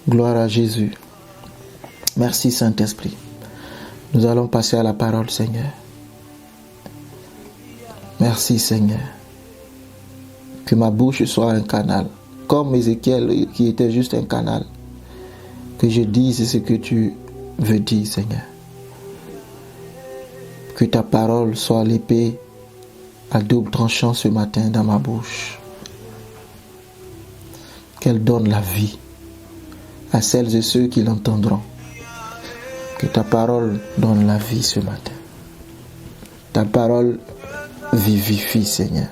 Gloire à Jésus. Merci Saint-Esprit. Nous allons passer à la parole, Seigneur. Merci Seigneur. Que ma bouche soit un canal, comme Ézéchiel qui était juste un canal. Que je dise ce que tu veux dire, Seigneur. Que ta parole soit l'épée à double tranchant ce matin dans ma bouche. Qu'elle donne la vie à celles et ceux qui l'entendront. Que ta parole donne la vie ce matin. Ta parole vivifie, Seigneur.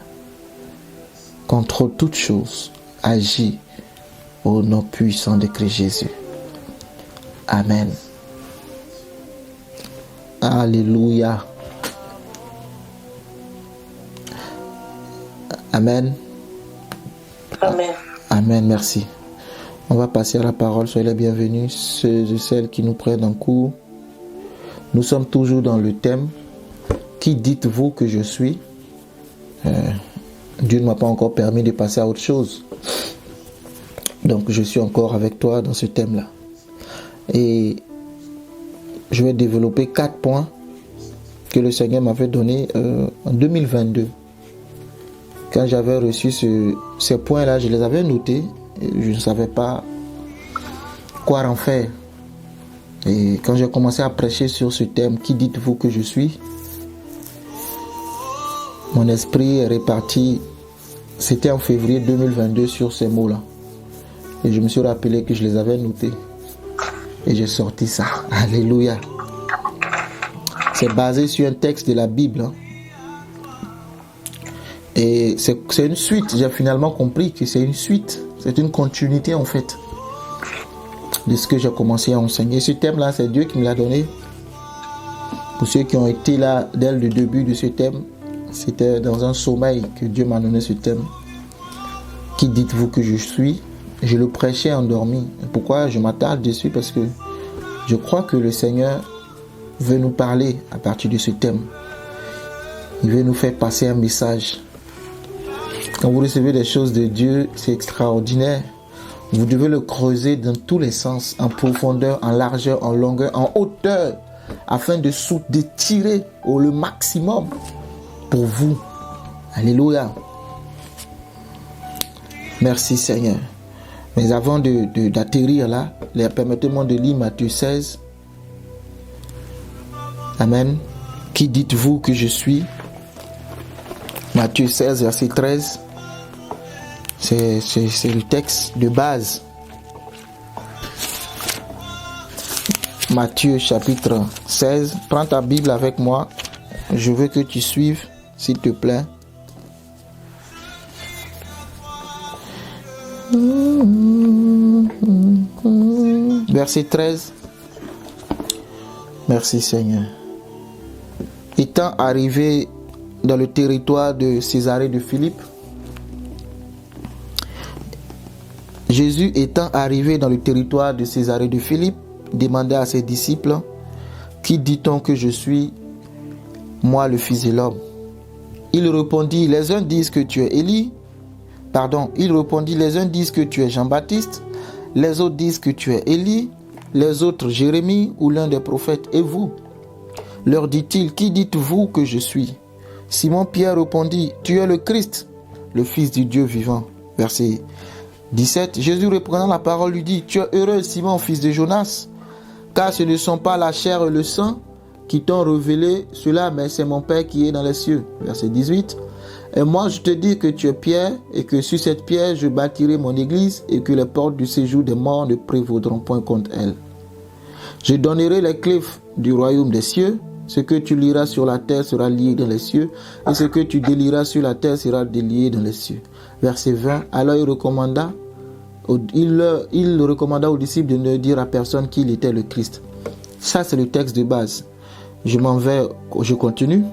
Contrôle toutes choses. Agis au nom puissant de Christ Jésus. Amen. Alléluia. Amen. Amen. Amen, merci. On va passer à la parole. Soyez les bienvenus, ceux et celles qui nous prennent en cours. Nous sommes toujours dans le thème « Qui dites-vous que je suis ?» Dieu ne m'a pas encore permis de passer à autre chose. Donc je suis encore avec toi dans ce thème-là. Et je vais développer 4 points que le Seigneur m'avait donnés en 2022. Quand j'avais reçu ces points-là, je les avais notés. Et je ne savais pas quoi en faire. Et quand j'ai commencé à prêcher sur ce thème, qui dites-vous que je suis? Mon esprit est reparti. C'était en février 2022 sur ces mots-là. Et je me suis rappelé que je les avais notés. Et j'ai sorti ça. Alléluia. C'est basé sur un texte de la Bible. Et c'est une suite. J'ai finalement compris que c'est une suite. C'est une continuité en fait de ce que j'ai commencé à enseigner. Ce thème-là, c'est Dieu qui me l'a donné. Pour ceux qui ont été là dès le début de ce thème, c'était dans un sommeil que Dieu m'a donné ce thème. Qui dites-vous que je suis? Je le prêchais endormi. Pourquoi je m'attarde dessus? Parce que je crois que le Seigneur veut nous parler à partir de ce thème. Il veut nous faire passer un message. Quand vous recevez des choses de Dieu, c'est extraordinaire. Vous devez le creuser dans tous les sens, en profondeur, en largeur, en longueur, en hauteur, afin de tirer le maximum pour vous. Alléluia. Merci Seigneur. Mais avant d'atterrir là, permettez-moi de lire Matthieu 16. Amen. Qui dites-vous que je suis? Matthieu 16, verset 13. C'est le texte de base. Matthieu chapitre 16. Prends ta Bible avec moi. Je veux que tu suives, s'il te plaît. Verset 13. Merci Seigneur. Étant arrivé dans le territoire de Césarée de Philippe, Jésus étant arrivé dans le territoire de Césarée de Philippe, demanda à ses disciples, qui dit-on que je suis, moi le Fils de l'homme? Il répondit, les uns disent que tu es Élie. Il répondit, les uns disent que tu es Jean-Baptiste, les autres disent que tu es Élie, les autres Jérémie ou l'un des prophètes. Et vous? Leur dit-il, qui dites-vous que je suis? Simon-Pierre répondit, tu es le Christ, le Fils du Dieu vivant. Verset 17. Jésus reprenant la parole lui dit, tu es heureux Simon, fils de Jonas, car ce ne sont pas la chair et le sang qui t'ont révélé cela, mais c'est mon Père qui est dans les cieux. Verset 18. Et moi je te dis que tu es Pierre, et que sur cette pierre je bâtirai mon église, et que les portes du séjour des morts ne prévaudront point contre elle. Je donnerai les clés du royaume des cieux. Ce que tu liras sur la terre sera lié dans les cieux, et ce que tu délieras sur la terre sera délié dans les cieux. Verset 20. Alors il recommanda aux disciples de ne dire à personne qu'il était le Christ. Ça c'est le texte de base. Je continue.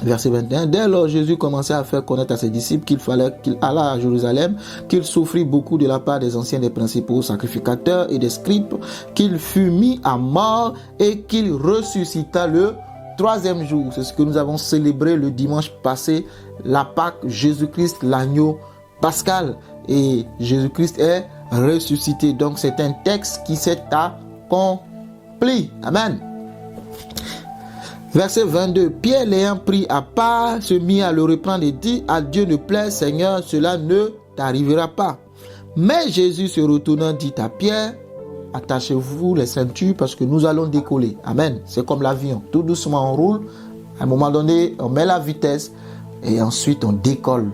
Verset 21. Dès lors, Jésus commençait à faire connaître à ses disciples qu'il fallait qu'il allât à Jérusalem, qu'il souffrit beaucoup de la part des anciens, des principaux sacrificateurs et des scribes, qu'il fut mis à mort et qu'il ressuscita le 3e jour. C'est ce que nous avons célébré le dimanche passé, la Pâque, Jésus-Christ, l'agneau pascal. Et Jésus-Christ est ressuscité. Donc c'est un texte qui s'est accompli. Amen. Verset 22. Pierre l'ayant pris à part, se mit à le reprendre et dit, à Dieu ne plaise, Seigneur, cela ne t'arrivera pas. Mais Jésus se retournant dit à Pierre, attachez-vous les ceintures parce que nous allons décoller. Amen. C'est comme l'avion. Tout doucement on roule. À un moment donné, on met la vitesse et ensuite on décolle.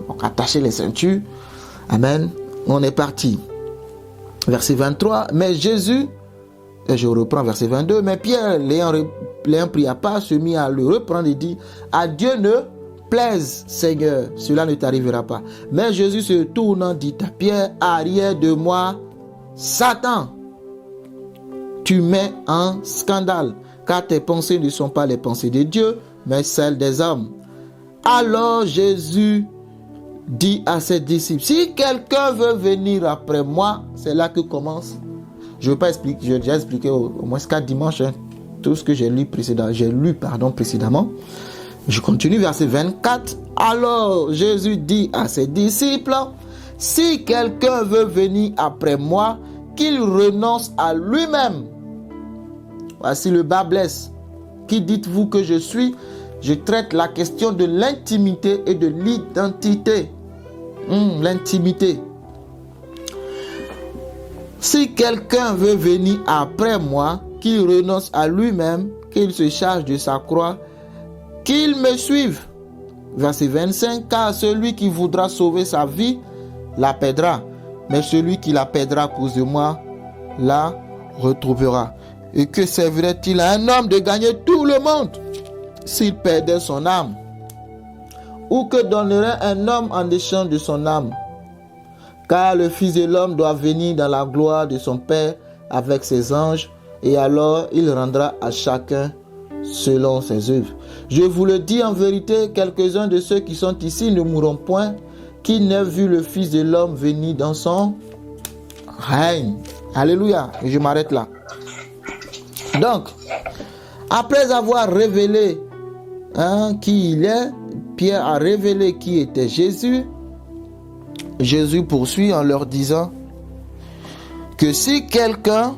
Donc attachez les ceintures. Amen. On est parti. Verset 23. Mais Jésus, et je reprends verset 22. Mais Pierre, l'ayant pris à part, se mit à le reprendre et dit, à Dieu ne plaise, Seigneur, cela ne t'arrivera pas. Mais Jésus se tournant dit à Pierre, arrière de moi, Satan, tu mets en scandale, car tes pensées ne sont pas les pensées de Dieu, mais celles des hommes. Alors Jésus dit à ses disciples, si quelqu'un veut venir après moi, c'est là que commence. Je ne veux pas expliquer, j'ai déjà expliqué au moins 4 dimanches, tout ce que j'ai lu précédemment. Je continue, verset 24. Alors Jésus dit à ses disciples, si quelqu'un veut venir après moi, qu'il renonce à lui-même. Voici le bas blesse. Qui dites-vous que je suis? Je traite la question de l'intimité et de l'identité. L'intimité. Si quelqu'un veut venir après moi, qu'il renonce à lui-même, qu'il se charge de sa croix, qu'il me suive. Verset 25. Car celui qui voudra sauver sa vie la perdra, mais celui qui la perdra à cause de moi la retrouvera. Et que servirait-il à un homme de gagner tout le monde s'il perdait son âme? Ou que donnerait un homme en échange de son âme? Car le Fils de l'homme doit venir dans la gloire de son Père avec ses anges, et alors il rendra à chacun selon ses œuvres. Je vous le dis en vérité, quelques-uns de ceux qui sont ici ne mourront point, qui n'aient vu le Fils de l'homme venir dans son règne. Alléluia. Et je m'arrête là. Donc, après avoir révélé qui il est, Pierre a révélé qui était Jésus. Jésus poursuit en leur disant que si quelqu'un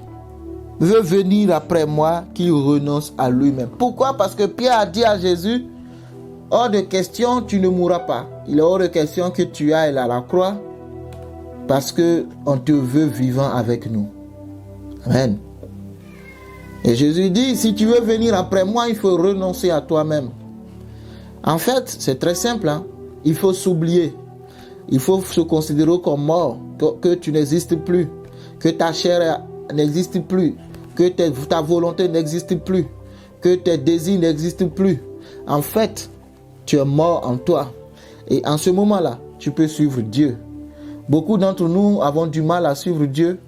veut venir après moi, qu'il renonce à lui-même. Pourquoi? Parce que Pierre a dit à Jésus, hors de question, tu ne mourras pas. Il est hors de question que tu ailles à la croix parce qu'on te veut vivant avec nous. Amen. Et Jésus dit, si tu veux venir après moi, il faut renoncer à toi-même. En fait, c'est très simple. Il faut s'oublier. Il faut se considérer comme mort, que tu n'existes plus, que ta chair n'existe plus, que ta volonté n'existe plus, que tes désirs n'existent plus. En fait, tu es mort en toi. Et en ce moment-là, tu peux suivre Dieu. Beaucoup d'entre nous avons du mal à suivre Dieu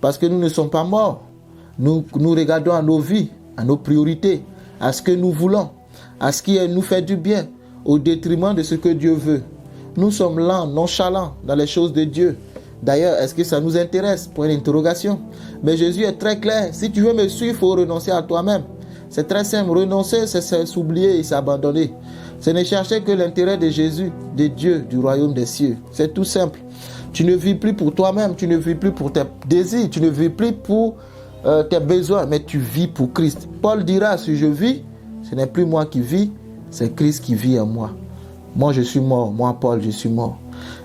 parce que nous ne sommes pas morts. Nous regardons à nos vies, à nos priorités, à ce que nous voulons, à ce qui nous fait du bien, au détriment de ce que Dieu veut. Nous sommes lents, nonchalants dans les choses de Dieu. D'ailleurs, est-ce que ça nous intéresse? Point d'interrogation. Mais Jésus est très clair. Si tu veux me suivre, il faut renoncer à toi-même. C'est très simple. Renoncer, c'est s'oublier et s'abandonner. Ce n'est chercher que l'intérêt de Jésus, de Dieu, du royaume des cieux. C'est tout simple. Tu ne vis plus pour toi-même. Tu ne vis plus pour tes désirs. Tu ne vis plus pour tes besoins. Mais tu vis pour Christ. Paul dira, si je vis, ce n'est plus moi qui vis, c'est Christ qui vit en moi. Moi, je suis mort. Moi, Paul, je suis mort.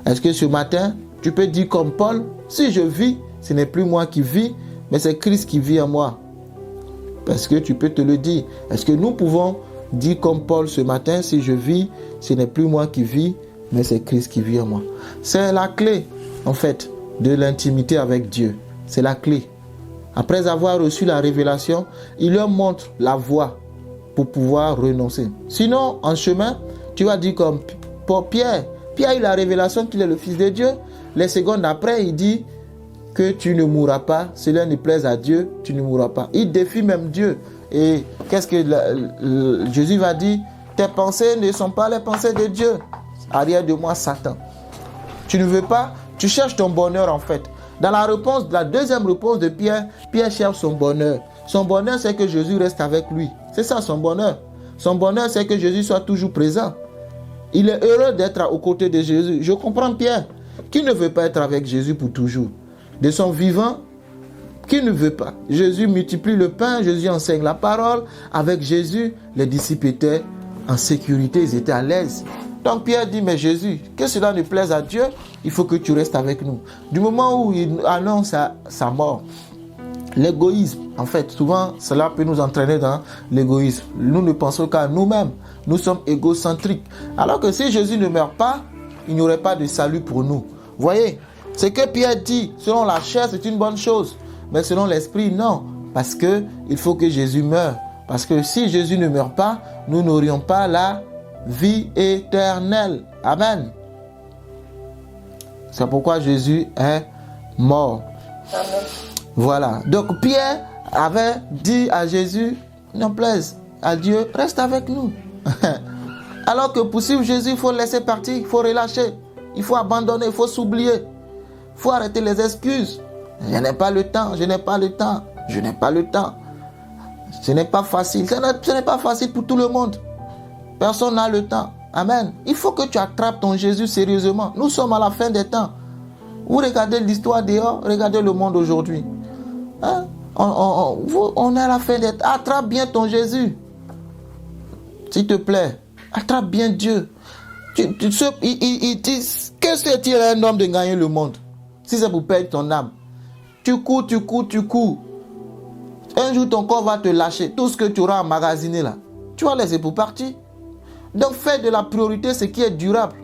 Est-ce que ce matin, tu peux dire comme Paul, si je vis, ce n'est plus moi qui vis, mais c'est Christ qui vit en moi. Parce que tu peux te le dire. Est-ce que nous pouvons dire comme Paul ce matin, si je vis, ce n'est plus moi qui vis, mais c'est Christ qui vit en moi. C'est la clé, en fait, de l'intimité avec Dieu. C'est la clé. Après avoir reçu la révélation, il leur montre la voie pour pouvoir renoncer. Sinon, en chemin, tu vas dire comme pour Pierre. Pierre a eu la révélation qu'il est le Fils de Dieu. Les secondes après, il dit que tu ne mourras pas. Cela ne plaise à Dieu, tu ne mourras pas. Il défie même Dieu. Et qu'est-ce que Jésus va dire? Tes pensées ne sont pas les pensées de Dieu. Arrière de moi, Satan. Tu ne veux pas, tu cherches ton bonheur en fait. Dans la deuxième réponse de Pierre, Pierre cherche son bonheur. Son bonheur, c'est que Jésus reste avec lui. C'est ça son bonheur. Son bonheur, c'est que Jésus soit toujours présent. Il est heureux d'être aux côtés de Jésus. Je comprends Pierre, qui ne veut pas être avec Jésus pour toujours. de son vivant, qui ne veut pas? Jésus multiplie le pain, Jésus enseigne la parole. Avec Jésus, les disciples étaient en sécurité, ils étaient à l'aise. Donc Pierre dit, mais Jésus, que cela ne plaise à Dieu, il faut que tu restes avec nous. Du moment où il annonce sa mort, l'égoïsme, en fait, souvent, cela peut nous entraîner dans l'égoïsme. Nous ne pensons qu'à nous-mêmes. Nous sommes égocentriques. Alors que si Jésus ne meurt pas, il n'y aurait pas de salut pour nous. Voyez, ce que Pierre dit, selon la chair, c'est une bonne chose. Mais selon l'esprit, non. Parce qu'il faut que Jésus meure. Parce que si Jésus ne meurt pas, nous n'aurions pas la vie éternelle. Amen. C'est pourquoi Jésus est mort. Amen. Voilà. Donc Pierre avait dit à Jésus, non plaise à Dieu, reste avec nous. Alors que pour suivre Jésus, il faut laisser partir, il faut relâcher, il faut abandonner, il faut s'oublier. Il faut arrêter les excuses. Je n'ai pas le temps, je n'ai pas le temps, je n'ai pas le temps. Ce n'est pas facile. Ce n'est pas facile pour tout le monde. Personne n'a le temps. Amen. Il faut que tu attrapes ton Jésus sérieusement. Nous sommes à la fin des temps. Vous regardez l'histoire dehors, regardez le monde aujourd'hui. Hein? On est à la fin des temps. Attrape bien ton Jésus. S'il te plaît. Attrape bien Dieu. Il dit, que c'est-il un homme de gagner le monde? Si c'est pour perdre ton âme. Tu cours. Un jour, ton corps va te lâcher. Tout ce que tu auras emmagasiné là, tu vas laisser pour partir. Donc, fais de la priorité ce qui est durable.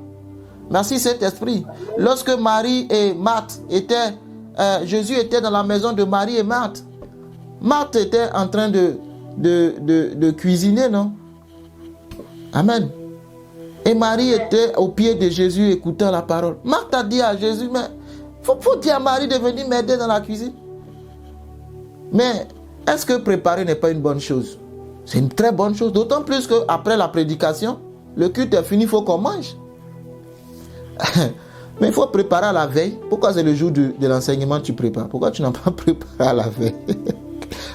Merci Saint-Esprit. Lorsque Marie et Marthe étaient, Jésus était dans la maison de Marie et Marthe. Marthe était en train de cuisiner, non? Amen. Et Marie était au pied de Jésus écoutant la parole. Marthe a dit à Jésus, mais faut dire à Marie de venir m'aider dans la cuisine. Mais est-ce que préparer n'est pas une bonne chose? C'est une très bonne chose. D'autant plus qu'après la prédication, le culte est fini, il faut qu'on mange. Mais il faut préparer à la veille. Pourquoi c'est le jour de l'enseignement que tu prépares? Pourquoi tu n'as pas préparé à la veille?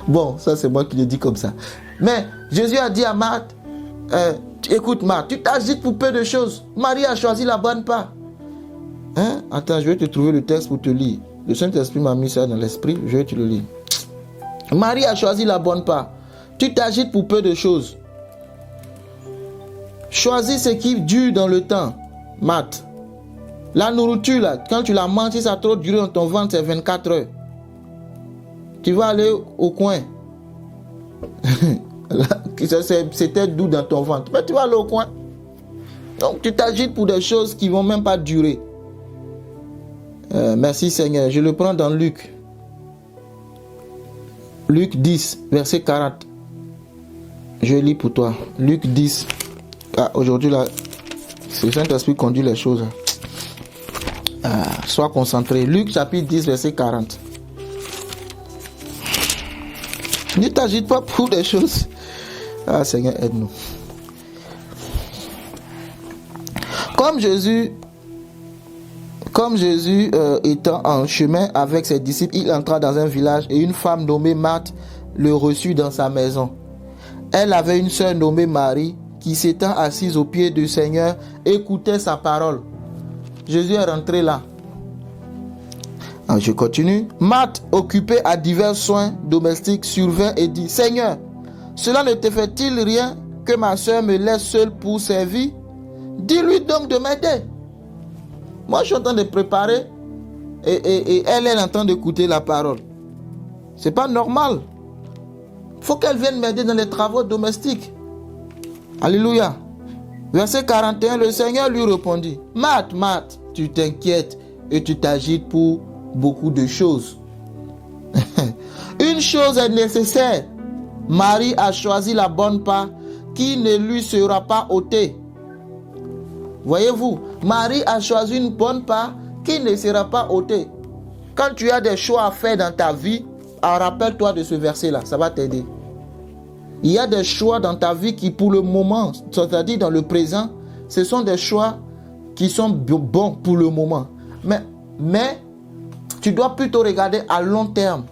Bon, ça c'est moi qui le dis comme ça. Mais Jésus a dit à Marthe, écoute Marthe, tu t'agites pour peu de choses. Marie a choisi la bonne part. Hein? Attends, je vais te trouver le texte pour te lire. Le Saint-Esprit m'a mis ça dans l'esprit, je vais te le lire. Marie a choisi la bonne part. Tu t'agites pour peu de choses. Choisis ce qui dure dans le temps. Marthe. La nourriture, là, quand tu la manges, si ça a trop duré dans ton ventre, c'est 24 heures. Tu vas aller au coin. C'était doux dans ton ventre. Mais tu vas aller au coin. Donc, tu t'agites pour des choses qui ne vont même pas durer. Merci Seigneur. Je le prends dans Luc. Luc 10, verset 40. Je lis pour toi. Luc 10. Ah, aujourd'hui, là, c'est le Saint-Esprit qui conduit les choses. Sois concentré. Luc chapitre 10, verset 40. Ne t'agite pas pour des choses. Ah, Seigneur, aide-nous. Comme Jésus étant en chemin avec ses disciples, il entra dans un village et une femme nommée Marthe le reçut dans sa maison. Elle avait une sœur nommée Marie qui s'étant assise au pied du Seigneur écoutait sa parole. Jésus est rentré là. Je continue. Marthe, occupée à divers soins domestiques, survint et dit, Seigneur, cela ne te fait-il rien que ma sœur me laisse seule pour servir? Dis-lui donc de m'aider. Moi, je suis en train de préparer et elle est en train d'écouter la parole. C'est pas normal. Il faut qu'elle vienne m'aider dans les travaux domestiques. Alléluia. Verset 41, le Seigneur lui répondit, Marthe, Marthe, tu t'inquiètes et tu t'agites pour beaucoup de choses. Une chose est nécessaire. Marie a choisi la bonne part qui ne lui sera pas ôtée. Voyez-vous, Marie a choisi une bonne part qui ne sera pas ôtée. Quand tu as des choix à faire dans ta vie, rappelle-toi de ce verset-là, ça va t'aider. Il y a des choix dans ta vie qui pour le moment, c'est-à-dire dans le présent, ce sont des choix qui sont bons pour le moment. Mais tu dois plutôt regarder à long terme.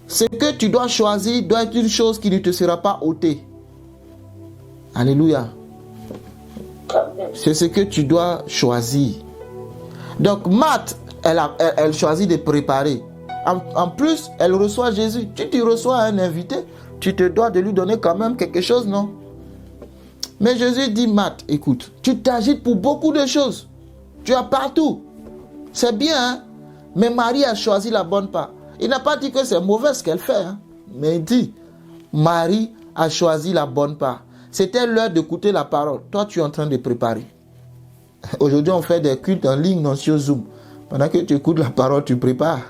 Ce que tu dois choisir doit être une chose qui ne te sera pas ôtée. Alléluia. C'est ce que tu dois choisir. Donc Marthe, elle choisit de préparer. En plus, elle reçoit Jésus. Tu reçois un invité, tu te dois de lui donner quand même quelque chose, non? Mais Jésus dit, Marthe, écoute, tu t'agites pour beaucoup de choses. Tu as partout. C'est bien, hein? Mais Marie a choisi la bonne part. Il n'a pas dit que c'est mauvais ce qu'elle fait, hein? Mais il dit, Marie a choisi la bonne part. C'était l'heure d'écouter la parole. Toi, tu es en train de préparer. Aujourd'hui, on fait des cultes en ligne, non, sur Zoom. Pendant que tu écoutes la parole, tu prépares.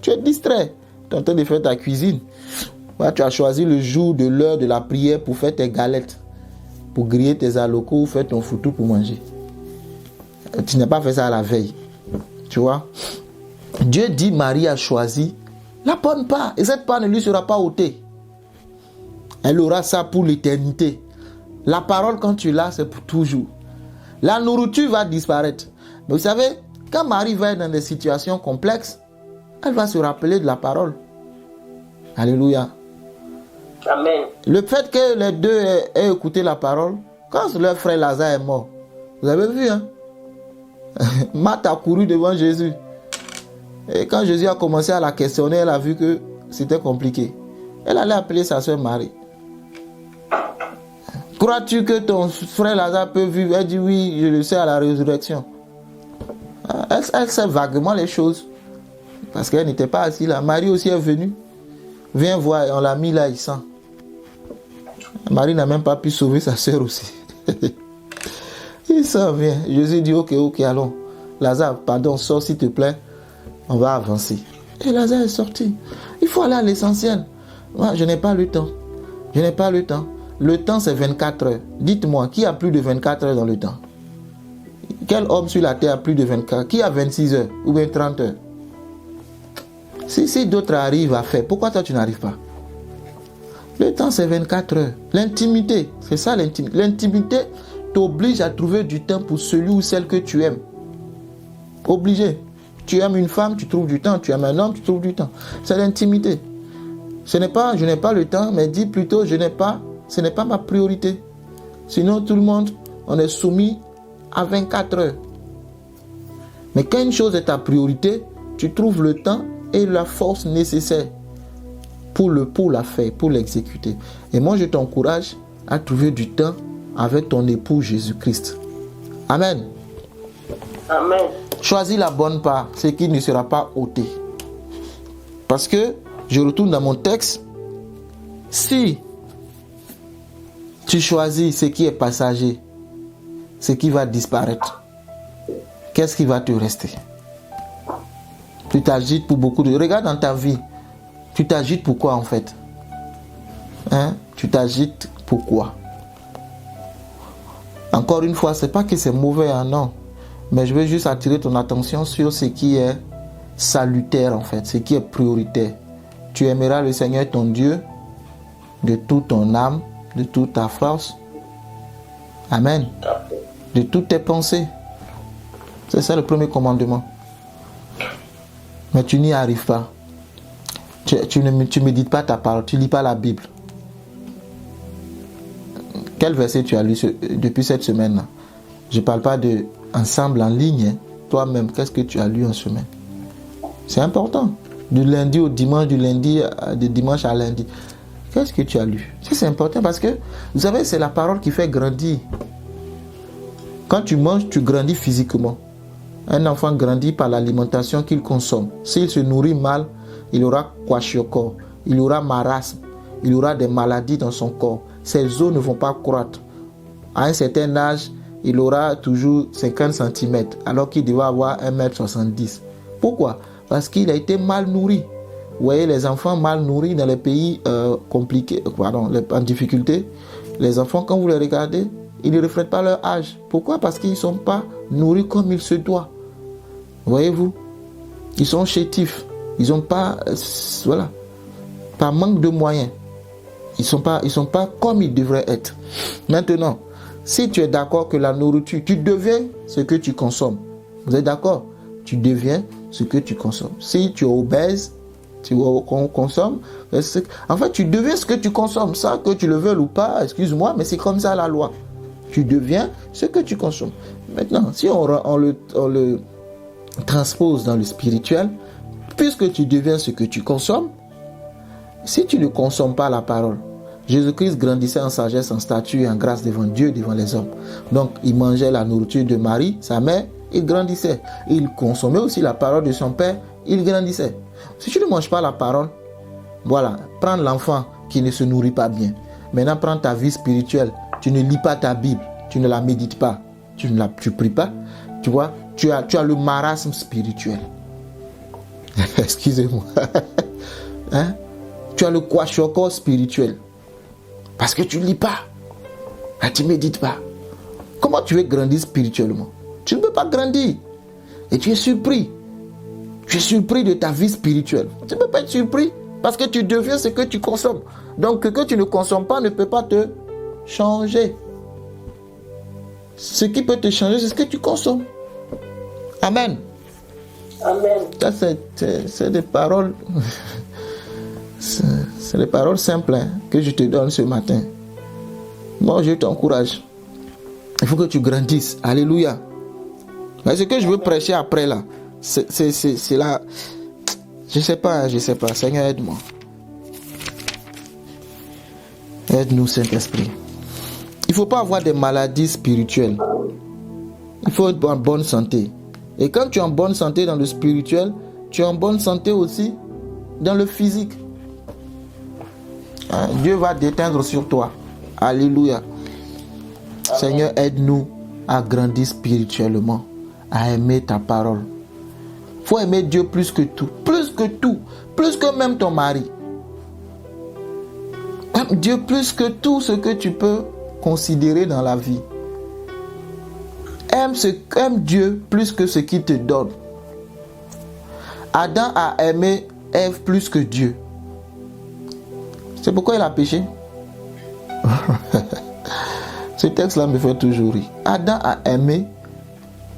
Tu es distrait. Tu es en train de faire ta cuisine. Ouais, tu as choisi le jour de l'heure de la prière pour faire tes galettes, pour griller tes alocos ou faire ton foutou pour manger. Tu n'as pas fait ça à la veille. Tu vois? Dieu dit, Marie a choisi la bonne part. Et cette part ne lui sera pas ôtée. Elle aura ça pour l'éternité. La parole, quand tu l'as, c'est pour toujours. La nourriture va disparaître. Mais vous savez, quand Marie va être dans des situations complexes, elle va se rappeler de la parole. Alléluia. Amen. Le fait que les deux aient écouté la parole, quand leur frère Lazare est mort, vous avez vu, hein? Marthe a couru devant Jésus. Et quand Jésus a commencé à la questionner, elle a vu que c'était compliqué. Elle allait appeler sa soeur Marie. Crois-tu que ton frère Lazare peut vivre? Elle dit oui, je le sais à la résurrection. Elle sait vaguement les choses. Parce qu'elle n'était pas assise là. Marie aussi est venue. Viens voir, on l'a mis là, il sent. Marie n'a même pas pu sauver sa soeur aussi. Il s'en vient. Jésus dit ok, allons. Lazare, pardon, sors s'il te plaît. On va avancer. Et Lazare est sorti. Il faut aller à l'essentiel. Moi, je n'ai pas le temps. Le temps, c'est 24 heures. Dites-moi, qui a plus de 24 heures dans le temps? Quel homme sur la terre a plus de 24? Qui a 26 heures ou bien 30 heures? Si d'autres arrivent à faire, pourquoi toi tu n'arrives pas? Le temps, c'est 24 heures. L'intimité, c'est ça l'intimité. L'intimité t'oblige à trouver du temps pour celui ou celle que tu aimes. Obligé. Tu aimes une femme, tu trouves du temps. Tu aimes un homme, tu trouves du temps. C'est l'intimité. Je n'ai pas le temps, mais dis plutôt, ce n'est pas ma priorité. Sinon, tout le monde, on est soumis à 24 heures. Mais quand une chose est ta priorité, tu trouves le temps et la force nécessaire pour la faire, pour l'exécuter. Et moi, je t'encourage à trouver du temps avec ton époux Jésus-Christ. Amen. Amen. Choisis la bonne part, ce qui ne sera pas ôté. Parce que, je retourne dans mon texte, si tu choisis ce qui est passager, ce qui va disparaître, qu'est-ce qui va te rester? Tu t'agites pour beaucoup de... Regarde dans ta vie, tu t'agites pour quoi en fait? Hein? Tu t'agites pour quoi? Encore une fois, c'est pas que c'est mauvais, hein, non. Mais je veux juste attirer ton attention sur ce qui est salutaire en fait, ce qui est prioritaire. Tu aimeras le Seigneur ton Dieu de toute ton âme, de toute ta force. Amen. De toutes tes pensées. C'est ça le premier commandement. Mais tu n'y arrives pas. Tu ne médites pas ta parole, tu ne lis pas la Bible. Quel verset tu as lu depuis cette semaine-là? Je ne parle pas de ensemble en ligne. Hein. Toi-même, qu'est-ce que tu as lu en semaine? C'est important. Du lundi au dimanche, de dimanche à lundi. Qu'est-ce que tu as lu? C'est important parce que, vous savez, c'est la parole qui fait grandir. Quand tu manges, tu grandis physiquement. Un enfant grandit par l'alimentation qu'il consomme. S'il se nourrit mal, il aura kwashiorkor, il aura marasme, il aura des maladies dans son corps. Ses os ne vont pas croître. À un certain âge, il aura toujours 50 cm alors qu'il devait avoir 1,70 m. Pourquoi? Parce qu'il a été mal nourri. Vous voyez, les enfants mal nourris dans les pays en difficulté, les enfants, quand vous les regardez, ils ne reflètent pas leur âge. Pourquoi? Parce qu'ils ne sont pas nourris comme il se doit. Voyez-vous? Ils sont chétifs. Ils n'ont pas... par manque de moyens. Ils sont pas comme ils devraient être. Maintenant, si tu es d'accord que la nourriture, tu deviens ce que tu consommes. Vous êtes d'accord? Tu deviens ce que tu consommes. Si tu es obèse, tu consommes. En fait, tu deviens ce que tu consommes. Ça, que tu le veuilles ou pas, excuse-moi, mais c'est comme ça la loi. Tu deviens ce que tu consommes. Maintenant, si on transpose dans le spirituel, puisque tu deviens ce que tu consommes, si tu ne consommes pas la parole, Jésus-Christ grandissait en sagesse, en stature et en grâce devant Dieu, devant les hommes. Donc, il mangeait la nourriture de Marie, sa mère, il grandissait. Il consommait aussi la parole de son père, il grandissait. Si tu ne manges pas la parole, voilà, prends l'enfant qui ne se nourrit pas bien. Maintenant, prends ta vie spirituelle. Tu ne lis pas ta Bible, tu ne la médites pas, tu ne pries pas. Tu vois, tu as le marasme spirituel. Excusez-moi. Hein? Tu as le kwashiorkor spirituel. Parce que tu ne lis pas. Tu ne médites pas. Comment tu veux grandir spirituellement? Tu ne peux pas grandir. Et tu es surpris. Tu es surpris de ta vie spirituelle. Tu ne peux pas être surpris parce que tu deviens ce que tu consommes. Donc, ce que tu ne consommes pas ne peut pas te changer. Ce qui peut te changer, c'est ce que tu consommes. Amen. Amen. Ça, c'est des paroles. C'est des paroles simples que je te donne ce matin. Moi, je t'encourage. Il faut que tu grandisses. Alléluia. Mais ce que je veux prêcher après là, c'est là. Je sais pas. Seigneur, aide-moi. Aide-nous, Saint-Esprit. Il ne faut pas avoir des maladies spirituelles. Il faut être en bonne santé. Et quand tu es en bonne santé dans le spirituel, tu es en bonne santé aussi dans le physique. Dieu va déteindre sur toi. Alléluia. Amen. Seigneur, aide-nous à grandir spirituellement, à aimer ta parole. Il faut aimer Dieu plus que tout, plus que même ton mari. Aime Dieu plus que tout ce que tu peux considérer dans la vie. Aime Dieu plus que ce qu'il te donne. Adam a aimé Ève plus que Dieu. C'est pourquoi il a péché. Ce texte-là me fait toujours rire. Adam a aimé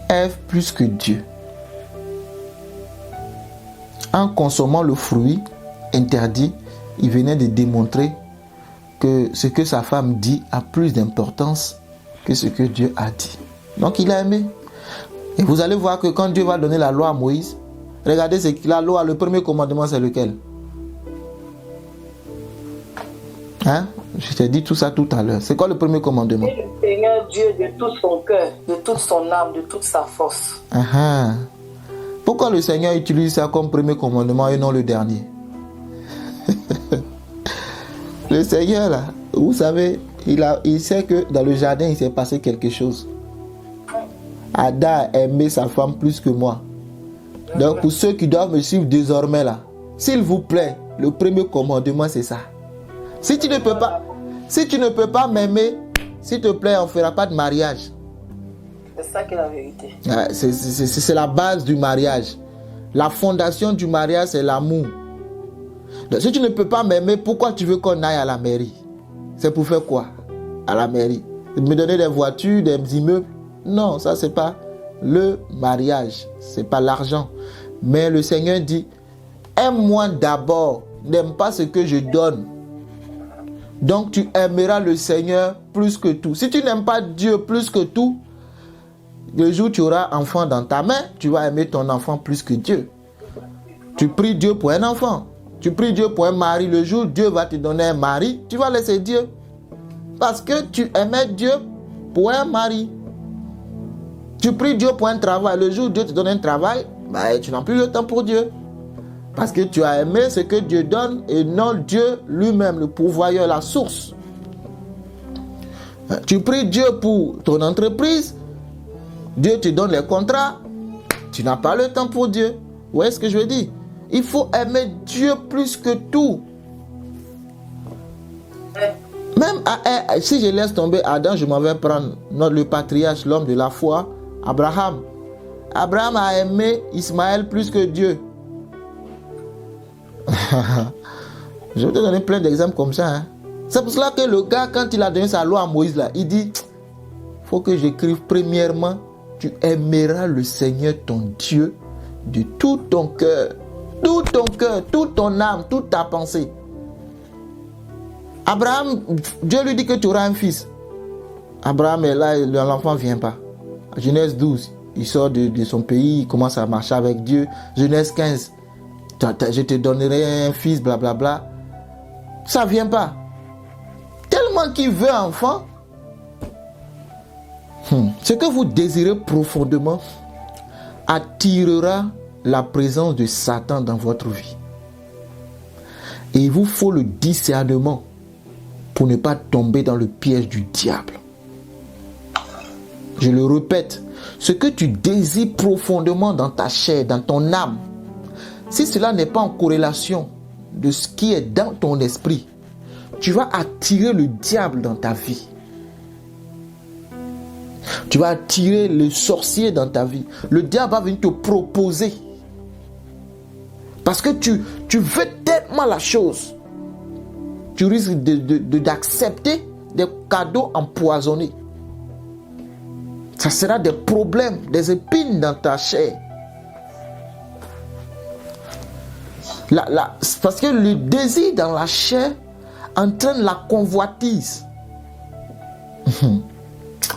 Ève plus que Dieu. En consommant le fruit interdit, il venait de démontrer que ce que sa femme dit a plus d'importance que ce que Dieu a dit. Donc il a aimé. Et vous allez voir que quand Dieu va donner la loi à Moïse, regardez, c'est la loi, le premier commandement, c'est lequel? Hein? Je t'ai dit tout ça tout à l'heure. C'est quoi le premier commandement? Et le Seigneur Dieu de tout son cœur, de toute son âme, de toute sa force. Pourquoi le Seigneur utilise ça comme premier commandement et non le dernier? Le Seigneur là, vous savez, il sait que dans le jardin il s'est passé quelque chose. Adam a aimé sa femme plus que moi. Donc pour ceux qui doivent me suivre désormais là, s'il vous plaît, le premier commandement c'est ça. Si tu ne peux pas m'aimer, s'il te plaît, on ne fera pas de mariage. C'est ça qui est la vérité. C'est la base du mariage. La fondation du mariage, c'est l'amour. Donc, si tu ne peux pas m'aimer, pourquoi tu veux qu'on aille à la mairie? C'est pour faire quoi à la mairie? Me donner des voitures, des immeubles? Non, ça c'est pas le mariage. C'est pas l'argent. Mais le Seigneur dit, aime-moi d'abord. N'aime pas ce que je donne. Donc tu aimeras le Seigneur plus que tout. Si tu n'aimes pas Dieu plus que tout, le jour où tu auras un enfant dans ta main, tu vas aimer ton enfant plus que Dieu. Tu pries Dieu pour un enfant. Tu pries Dieu pour un mari. Le jour où Dieu va te donner un mari, tu vas laisser Dieu. Parce que tu aimais Dieu pour un mari. Tu pries Dieu pour un travail. Le jour où Dieu te donne un travail, tu n'as plus le temps pour Dieu. Parce que tu as aimé ce que Dieu donne et non Dieu lui-même, le pourvoyeur, la source. Tu pries Dieu pour ton entreprise. Dieu te donne les contrats. Tu n'as pas le temps pour Dieu. Vous voyez ce que je veux dire? Il faut aimer Dieu plus que tout. Même si je laisse tomber Adam, je m'en vais prendre le patriarche, l'homme de la foi, Abraham. Abraham a aimé Ismaël plus que Dieu. Je vais te donner plein d'exemples comme ça. C'est pour cela que le gars, quand il a donné sa loi à Moïse, là, il dit, faut que j'écrive premièrement, tu aimeras le Seigneur ton Dieu de tout ton cœur, toute ton âme, toute ta pensée. Abraham, Dieu lui dit que tu auras un fils. Abraham est là et l'enfant ne vient pas. Genèse 12. il sort de son pays, il commence à marcher avec Dieu. Genèse 15, je te donnerai un fils, blablabla. Ça ne vient pas. Tellement qu'il veut un enfant, ce que vous désirez profondément attirera la présence de Satan dans votre vie. Et il vous faut le discernement pour ne pas tomber dans le piège du diable. Je le répète, ce que tu désires profondément dans ta chair, dans ton âme, si cela n'est pas en corrélation de ce qui est dans ton esprit, tu vas attirer le diable dans ta vie. Tu vas attirer le sorcier dans ta vie. Le diable va venir te proposer. Parce que tu veux tellement la chose. Tu risques d'accepter des cadeaux empoisonnés. Ça sera des problèmes, des épines dans ta chair. Parce que le désir dans la chair entraîne la convoitise.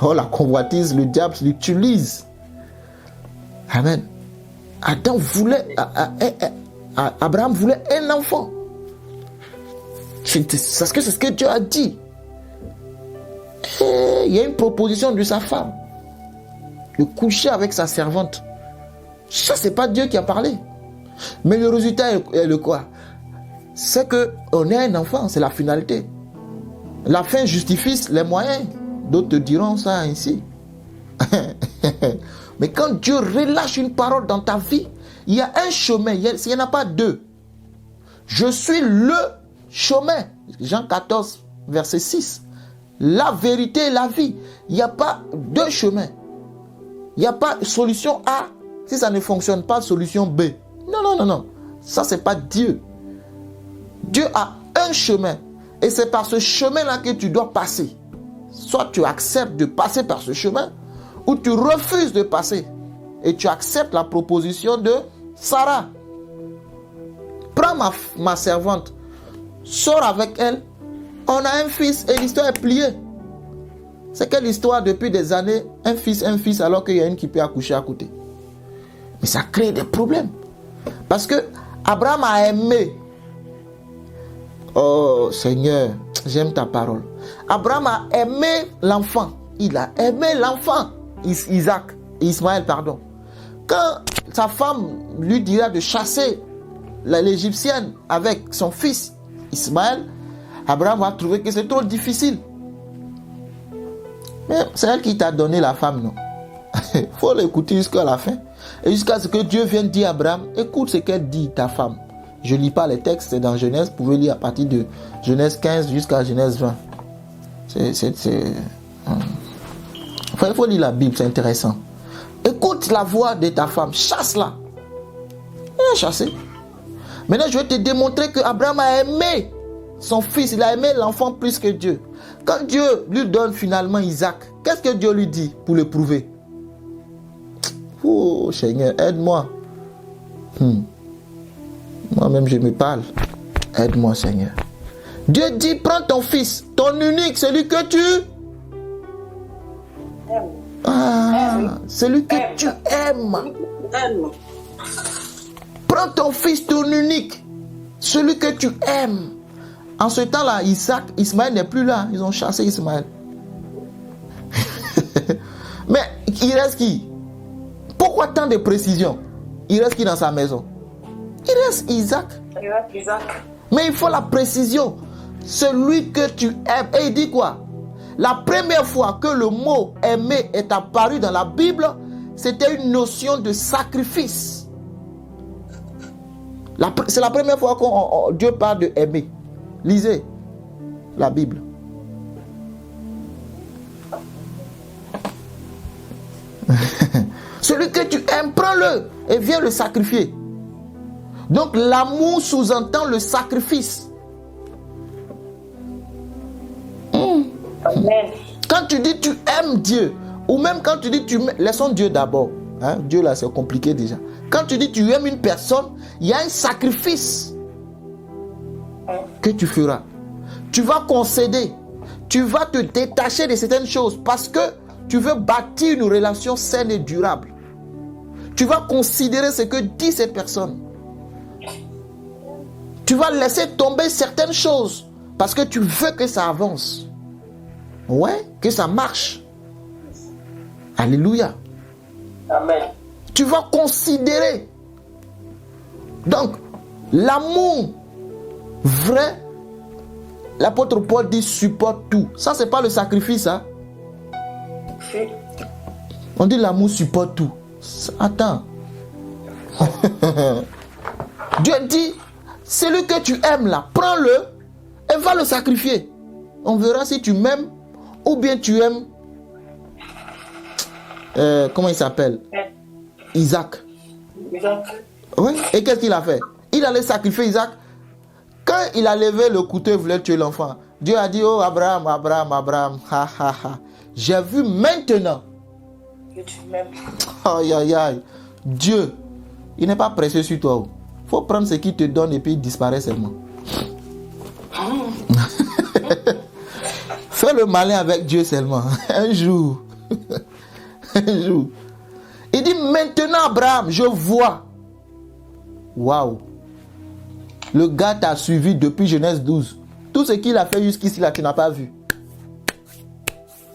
Oh, la convoitise, le diable l'utilise. Amen. Abraham voulait un enfant. Parce que c'est ce que Dieu a dit. Et il y a une proposition de sa femme de coucher avec sa servante. Ça, c'est pas Dieu qui a parlé. Mais le résultat est le quoi? C'est qu'on est un enfant, c'est la finalité. La fin justifie les moyens. D'autres te diront ça ainsi. Mais quand Dieu relâche une parole dans ta vie, il y a un chemin, il n'y en a pas deux. Je suis le chemin. Jean 14, verset 6. La vérité et la vie. Il n'y a pas deux chemins. Il n'y a pas solution A. Si ça ne fonctionne pas, solution B. Non. Ça, c'est pas Dieu. Dieu a un chemin. Et c'est par ce chemin-là que tu dois passer. Soit tu acceptes de passer par ce chemin, ou tu refuses de passer. Et tu acceptes la proposition de Sarah. Prends ma servante. Sors avec elle. On a un fils et l'histoire est pliée. C'est quelle histoire depuis des années, un fils, alors qu'il y a une qui peut accoucher à côté. Mais ça crée des problèmes. Parce que Abraham a aimé. Oh Seigneur, j'aime ta parole. Abraham a aimé l'enfant. Il a aimé l'enfant. Ismaël. Quand sa femme lui dira de chasser l'Égyptienne avec son fils Ismaël, Abraham va trouver que c'est trop difficile. Mais c'est elle qui t'a donné la femme, non? Il faut l'écouter jusqu'à la fin. Et jusqu'à ce que Dieu vienne dire à Abraham, écoute ce qu'elle dit, ta femme. Je ne lis pas les textes, c'est dans Genèse. Vous pouvez lire à partir de Genèse 15 jusqu'à Genèse 20. Il faut lire la Bible, c'est intéressant. Écoute la voix de ta femme, chasse-la. Il a chassé. Maintenant, je vais te démontrer que Abraham a aimé son fils, il a aimé l'enfant plus que Dieu. Quand Dieu lui donne finalement Isaac, qu'est-ce que Dieu lui dit pour le prouver? Oh Seigneur, aide-moi. Moi-même, je me parle. Aide-moi, Seigneur. Dieu dit, prends ton fils, ton unique, celui que tu aimes. Celui que tu aimes. Prends ton fils, ton unique, celui que tu aimes. En ce temps-là, Ismaël n'est plus là. Ils ont chassé Ismaël. Mais il reste qui? Pourquoi tant de précision? Il reste qui dans sa maison? Il reste Isaac. Mais il faut la précision. Celui que tu aimes. Et il dit quoi? La première fois que le mot aimer est apparu dans la Bible, c'était une notion de sacrifice. C'est la première fois que Dieu parle de aimer. Lisez la Bible. Celui que tu aimes, prends-le et viens le sacrifier. Donc l'amour sous-entend le sacrifice. Amen. Quand tu dis tu aimes Dieu, ou même quand tu dis laissons Dieu d'abord. Dieu là c'est compliqué déjà. Quand tu dis tu aimes une personne, il y a un sacrifice que tu feras. Tu vas concéder. Tu vas te détacher de certaines choses parce que tu veux bâtir une relation saine et durable. tu vas considérer ce que dit cette personne. Tu vas laisser tomber certaines choses parce que tu veux que ça avance. Ouais, que ça marche. Alléluia. Amen. Tu vas considérer. Donc, l'amour vrai, l'apôtre Paul dit supporte tout. Ça, c'est pas le sacrifice, hein? Si. On dit l'amour supporte tout. Attends. Dieu dit, celui que tu aimes là, prends-le et va le sacrifier. On verra si tu m'aimes ou bien tu aimes. Comment il s'appelle? Isaac. Isaac. Oui. Et qu'est-ce qu'il a fait? Il allait sacrifier Isaac. Quand il a levé le couteau et voulait tuer l'enfant, Dieu a dit, oh Abraham, Abraham, Abraham, ha ha ha. J'ai vu maintenant. Que tu m'aimes. Aïe aïe aïe. Dieu, il n'est pas pressé sur toi. Il faut prendre ce qu'il te donne et puis il disparaît seulement. Fais le malin avec Dieu seulement. Un jour. Un jour. Il dit maintenant Abraham, je vois. Waouh. Le gars t'a suivi depuis Genèse 12. Tout ce qu'il a fait jusqu'ici là, tu n'as pas vu.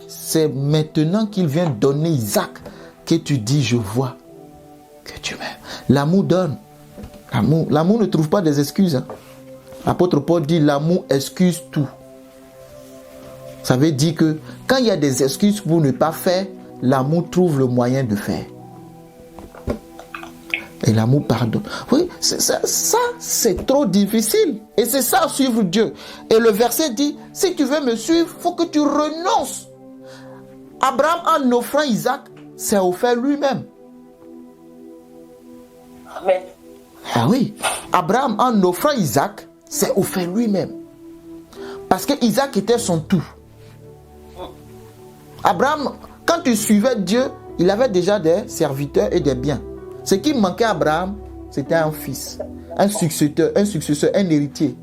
C'est maintenant qu'il vient donner Isaac que tu dis je vois que tu m'aimes. L'amour donne. L'amour ne trouve pas des excuses. Hein. L'apôtre Paul dit l'amour excuse tout. Ça veut dire que quand il y a des excuses pour ne pas faire, l'amour trouve le moyen de faire. Et l'amour pardonne. Oui, ça c'est trop difficile. Et c'est ça, suivre Dieu. Et le verset dit, si tu veux me suivre, il faut que tu renonces. Abraham, en offrant Isaac, s'est offert lui-même. Amen. Ah oui, Abraham, en offrant Isaac, s'est offert lui-même. Parce que Isaac était son tout. Abraham, quand tu suivais Dieu, il avait déjà des serviteurs et des biens. Ce qui manquait à Abraham, c'était un fils, un successeur, un héritier.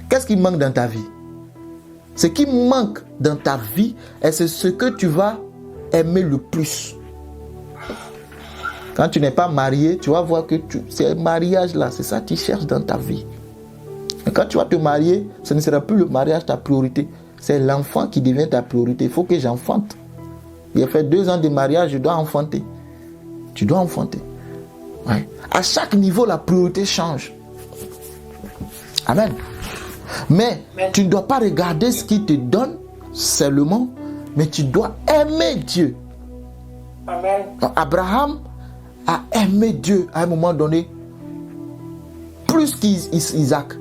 Qu'est-ce qui manque dans ta vie? Ce qui manque dans ta vie, c'est ce que tu vas aimer le plus. Quand tu n'es pas marié, tu vas voir que c'est le mariage là, c'est ça que tu cherches dans ta vie. Et quand tu vas te marier, ce ne sera plus le mariage ta priorité. C'est l'enfant qui devient ta priorité. Il faut que j'enfante. Il a fait 2 ans de mariage, je dois enfanter. Tu dois enfanter. Ouais. À chaque niveau, la priorité change. Amen. Mais tu ne dois pas regarder ce qu'il te donne seulement, mais tu dois aimer Dieu. Amen. Donc, Abraham a aimé Dieu à un moment donné plus qu'Isaac.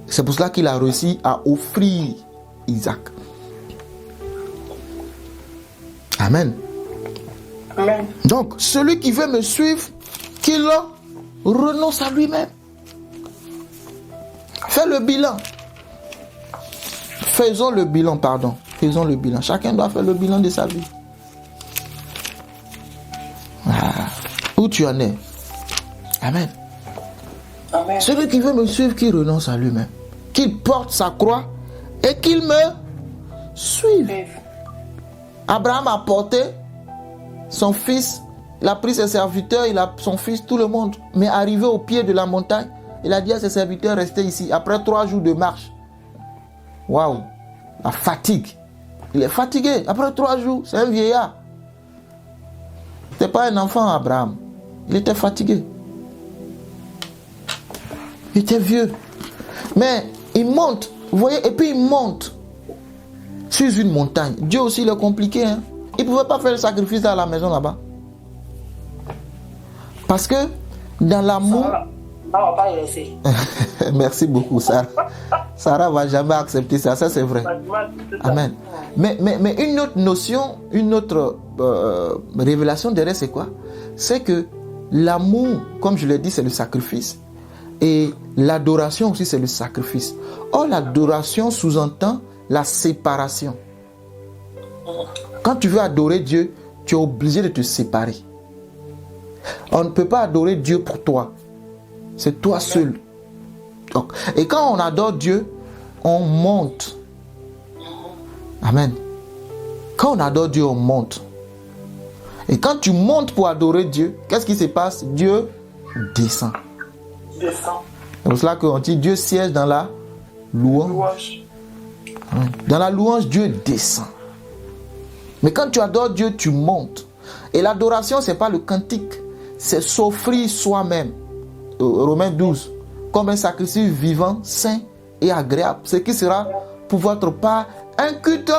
C'est pour cela qu'il a réussi à offrir Isaac. Amen. Amen. Donc, celui qui veut me suivre, qu'il renonce à lui-même. Fais le bilan. Faisons le bilan, pardon. Faisons le bilan. Chacun doit faire le bilan de sa vie. Voilà. Où tu en es. Amen. Amen. Celui qui veut me suivre, qu'il renonce à lui-même. Qu'il porte sa croix et qu'il me suive. Abraham a porté son fils, il a pris ses serviteurs, il a son fils, tout le monde. Mais arrivé au pied de la montagne, il a dit à ses serviteurs, restez ici. Après 3 jours de marche. Waouh, la fatigue. Il est fatigué. Après 3 jours, c'est un vieillard. Ce n'était pas un enfant, Abraham. Il était fatigué. Il était vieux. Mais il monte, vous voyez, et puis il monte sur une montagne. Dieu aussi, il est compliqué. Hein? Il ne pouvait pas faire le sacrifice à la maison là-bas. Parce que dans l'amour... On va pas le laisser. Merci beaucoup, Sarah. Sarah ne va jamais accepter ça, ça c'est vrai. Amen. Mais une autre notion, une autre révélation derrière, c'est quoi? C'est que l'amour, comme je l'ai dit, c'est le sacrifice. Et l'adoration aussi, c'est le sacrifice. Or, l'adoration sous-entend la séparation. Quand tu veux adorer Dieu, tu es obligé de te séparer. On ne peut pas adorer Dieu pour toi. C'est toi seul. Donc, et quand on adore Dieu, on monte. Amen. Quand on adore Dieu, on monte. Et quand tu montes pour adorer Dieu, qu'est-ce qui se passe? Dieu descend. Descend. C'est pour cela qu'on dit Dieu siège dans la louange. Dans la louange, Dieu descend. Mais quand tu adores Dieu, tu montes. Et l'adoration, ce n'est pas le cantique, c'est s'offrir soi-même. Romains 12. Comme un sacrifice vivant, saint et agréable. Ce qui sera pour votre part un culte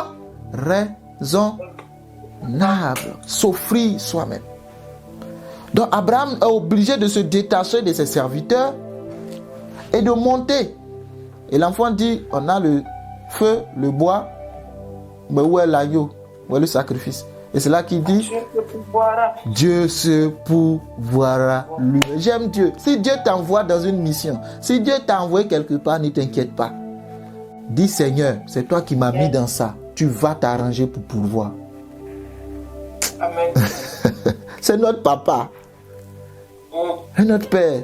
raisonnable. S'offrir soi-même. Donc Abraham est obligé de se détacher de ses serviteurs et de monter. Et l'enfant dit, on a le feu, le bois, mais où est l'agneau? Où est le sacrifice? Et c'est là qu'il dit, Dieu se pourvoira lui. J'aime Dieu. Si Dieu t'envoie dans une mission, si Dieu t'a envoyé quelque part, ne t'inquiète pas. Dis Seigneur, c'est toi qui m'as mis dans ça. Tu vas t'arranger pour pourvoir. Amen. C'est notre papa. C'est notre père.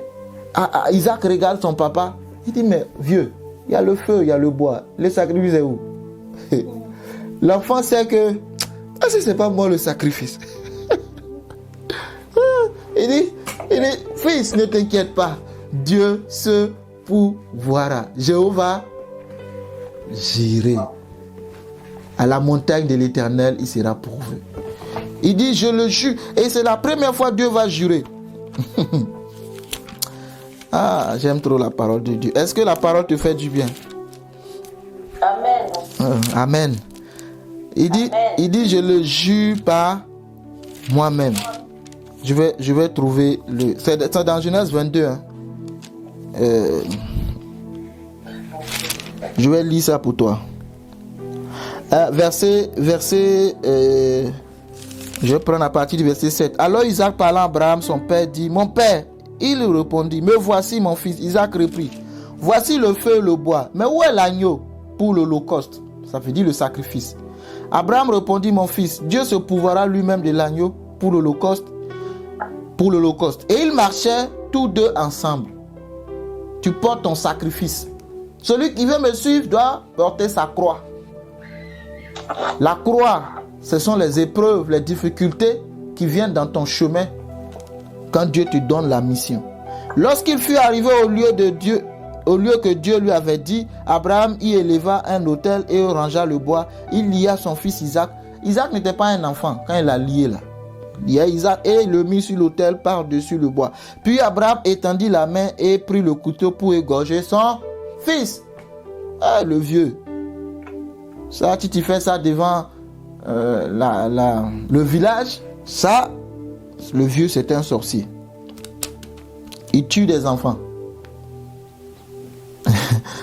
Isaac regarde son papa. Il dit, mais vieux, il y a le feu, il y a le bois. Le sacrifice est où? L'enfant sait que c'est pas moi le sacrifice. il dit, fils, ne t'inquiète pas. Dieu se pourvoira. Jéhovah, j'irai. À la montagne de l'Éternel, il sera pourvu. Il dit, je le jure. Et c'est la première fois que Dieu va jurer. Ah, j'aime trop la parole de Dieu. Est-ce que la parole te fait du bien? Amen. Amen. Il dit, je le jure par moi-même. Je vais trouver le... C'est dans Genèse 22. Hein. Je vais lire ça pour toi. Verset je vais prendre à partir du verset 7. Alors Isaac parlant à Abraham, son père, dit, mon père. Il répondit, me voici mon fils. Isaac reprit, voici le feu et le bois. Mais où est l'agneau pour l'holocauste? Ça veut dire le sacrifice. Abraham répondit, mon fils, Dieu se pourvoira lui-même de l'agneau pour l'holocauste. Et ils marchaient tous deux ensemble. Tu portes ton sacrifice. Celui qui veut me suivre doit porter sa croix. La croix, ce sont les épreuves, les difficultés qui viennent dans ton chemin quand Dieu te donne la mission. Lorsqu'il fut arrivé au lieu que Dieu lui avait dit, Abraham y éleva un autel et rangea le bois. Il lia son fils Isaac. Isaac n'était pas un enfant quand il l'a lié là. Il lia Isaac et le mit sur l'autel par-dessus le bois. Puis Abraham étendit la main et prit le couteau pour égorger son fils. Ah, le vieux. Ça, tu fais ça devant le village. Ça, le vieux, c'est un sorcier. Il tue des enfants.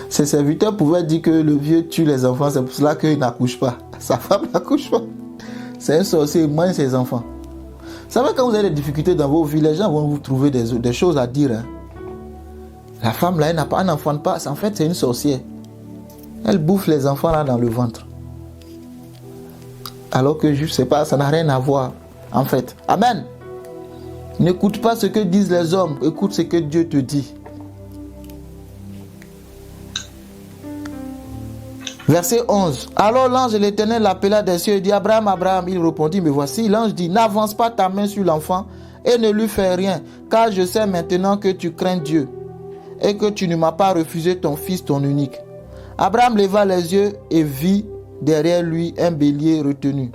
Ses serviteurs pouvaient dire que le vieux tue les enfants, c'est pour cela qu'il n'accouche pas. Sa femme n'accouche pas. C'est un sorcier, il mange ses enfants. Vous savez, quand vous avez des difficultés dans vos vies, les gens vont vous trouver des choses à dire. Hein. La femme là, elle n'enfante pas. En fait, c'est une sorcière. Elle bouffe les enfants là dans le ventre. Alors que je ne sais pas, ça n'a rien à voir. En fait. Amen. N'écoute pas ce que disent les hommes. Écoute ce que Dieu te dit. Verset 11. Alors l'ange de l'Éternel l'appela des cieux et dit, Abraham, Abraham. Il répondit, me voici. L'ange dit, n'avance pas ta main sur l'enfant et ne lui fais rien, car je sais maintenant que tu crains Dieu et que tu ne m'as pas refusé ton fils, ton unique. Abraham leva les yeux et vit derrière lui un bélier retenu.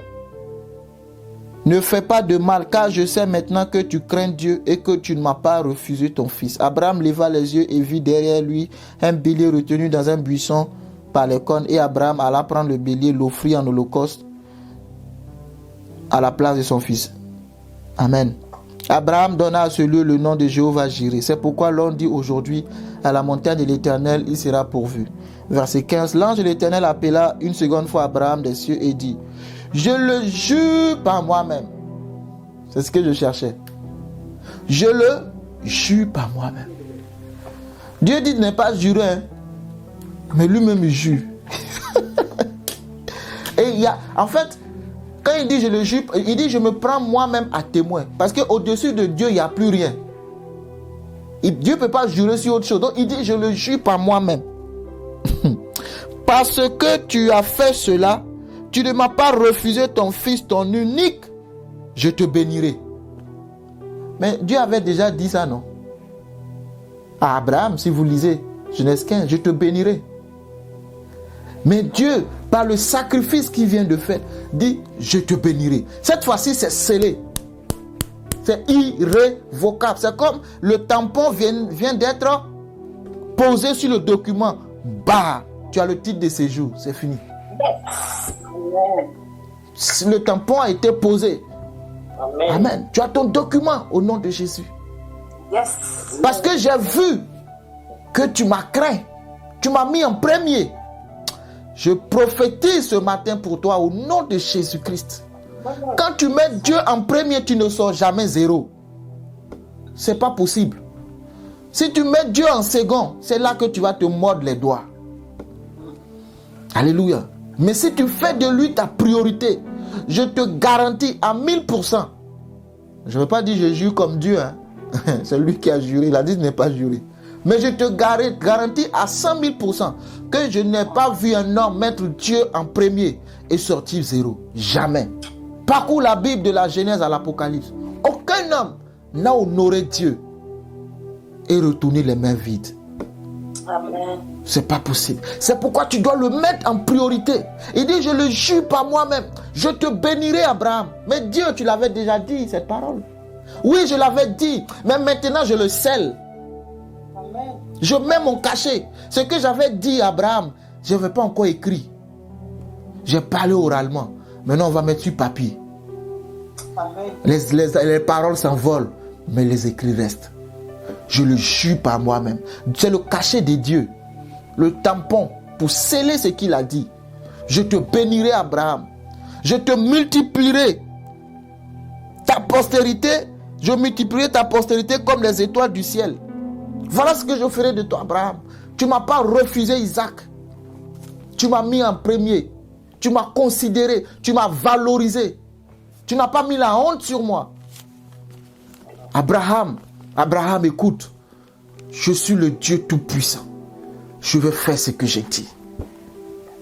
Ne fais pas de mal, car je sais maintenant que tu crains Dieu et que tu ne m'as pas refusé ton fils. Abraham leva les yeux et vit derrière lui un bélier retenu dans un buisson par les cornes. Et Abraham alla prendre le bélier, l'offrit en holocauste à la place de son fils. Amen. Abraham donna à ce lieu le nom de Jéhovah Jireh. C'est pourquoi l'on dit aujourd'hui, à la montagne de l'Éternel, il sera pourvu. Verset 15. L'ange de l'Éternel appela une seconde fois Abraham des cieux et dit, je le jure par moi-même. C'est ce que je cherchais. Je le jure par moi-même. Dieu dit de ne pas jurer, hein, mais lui-même il jure. Et il y a, en fait, quand il dit je le jure, il dit je me prends moi-même à témoin. Parce qu'au-dessus de Dieu, il n'y a plus rien. Dieu ne peut pas jurer sur autre chose. Donc il dit je le jure par moi-même. Parce que tu as fait cela, tu ne m'as pas refusé ton fils, ton unique. je te bénirai. Mais Dieu avait déjà dit ça, non? À Abraham, si vous lisez Genèse 15, je te bénirai. Mais Dieu, par le sacrifice qu'il vient de faire, dit, je te bénirai. Cette fois-ci, c'est scellé. C'est irrévocable. C'est comme le tampon vient d'être posé sur le document. Bah, tu as le titre de séjour. C'est fini. Le tampon a été posé. Amen. Amen. Tu as ton document au nom de Jésus. Yes. Parce que j'ai vu que tu m'as craint. Tu m'as mis en premier. Je prophétise ce matin pour toi au nom de Jésus-Christ. Quand tu mets Dieu en premier, tu ne sors jamais zéro. C'est pas possible. Si tu mets Dieu en second, c'est là que tu vas te mordre les doigts. Alléluia. Mais si tu fais de lui ta priorité, je te garantis à 1000%. Je ne veux pas dire je jure comme Dieu. Hein. C'est lui qui a juré. Il a dit je n'ai pas juré. Mais je te garantis à 100 000% que je n'ai pas vu un homme mettre Dieu en premier et sortir zéro. Jamais. Parcours la Bible de la Genèse à l'Apocalypse. Aucun homme n'a honoré Dieu et retourné les mains vides. Amen. C'est pas possible. C'est pourquoi tu dois le mettre en priorité. Il dit, je le jure par moi-même. Je te bénirai, Abraham. Mais Dieu, tu l'avais déjà dit, cette parole. Oui, je l'avais dit. Mais maintenant, je le scelle. Amen. Je mets mon cachet. Ce que j'avais dit à Abraham, je n'avais pas encore écrit. J'ai parlé oralement. Maintenant, on va mettre sur papier. Amen. Les paroles s'envolent, mais les écrits restent. Je le jure par moi-même. C'est le cachet de Dieu. Le tampon pour sceller ce qu'il a dit. Je te bénirai, Abraham. Je te multiplierai. Ta postérité, je multiplierai ta postérité comme les étoiles du ciel. Voilà ce que je ferai de toi, Abraham. Tu ne m'as pas refusé Isaac. Tu m'as mis en premier. Tu m'as considéré. Tu m'as valorisé. Tu n'as pas mis la honte sur moi. Abraham, écoute. Je suis le Dieu Tout-Puissant. Je vais faire ce que j'ai dit.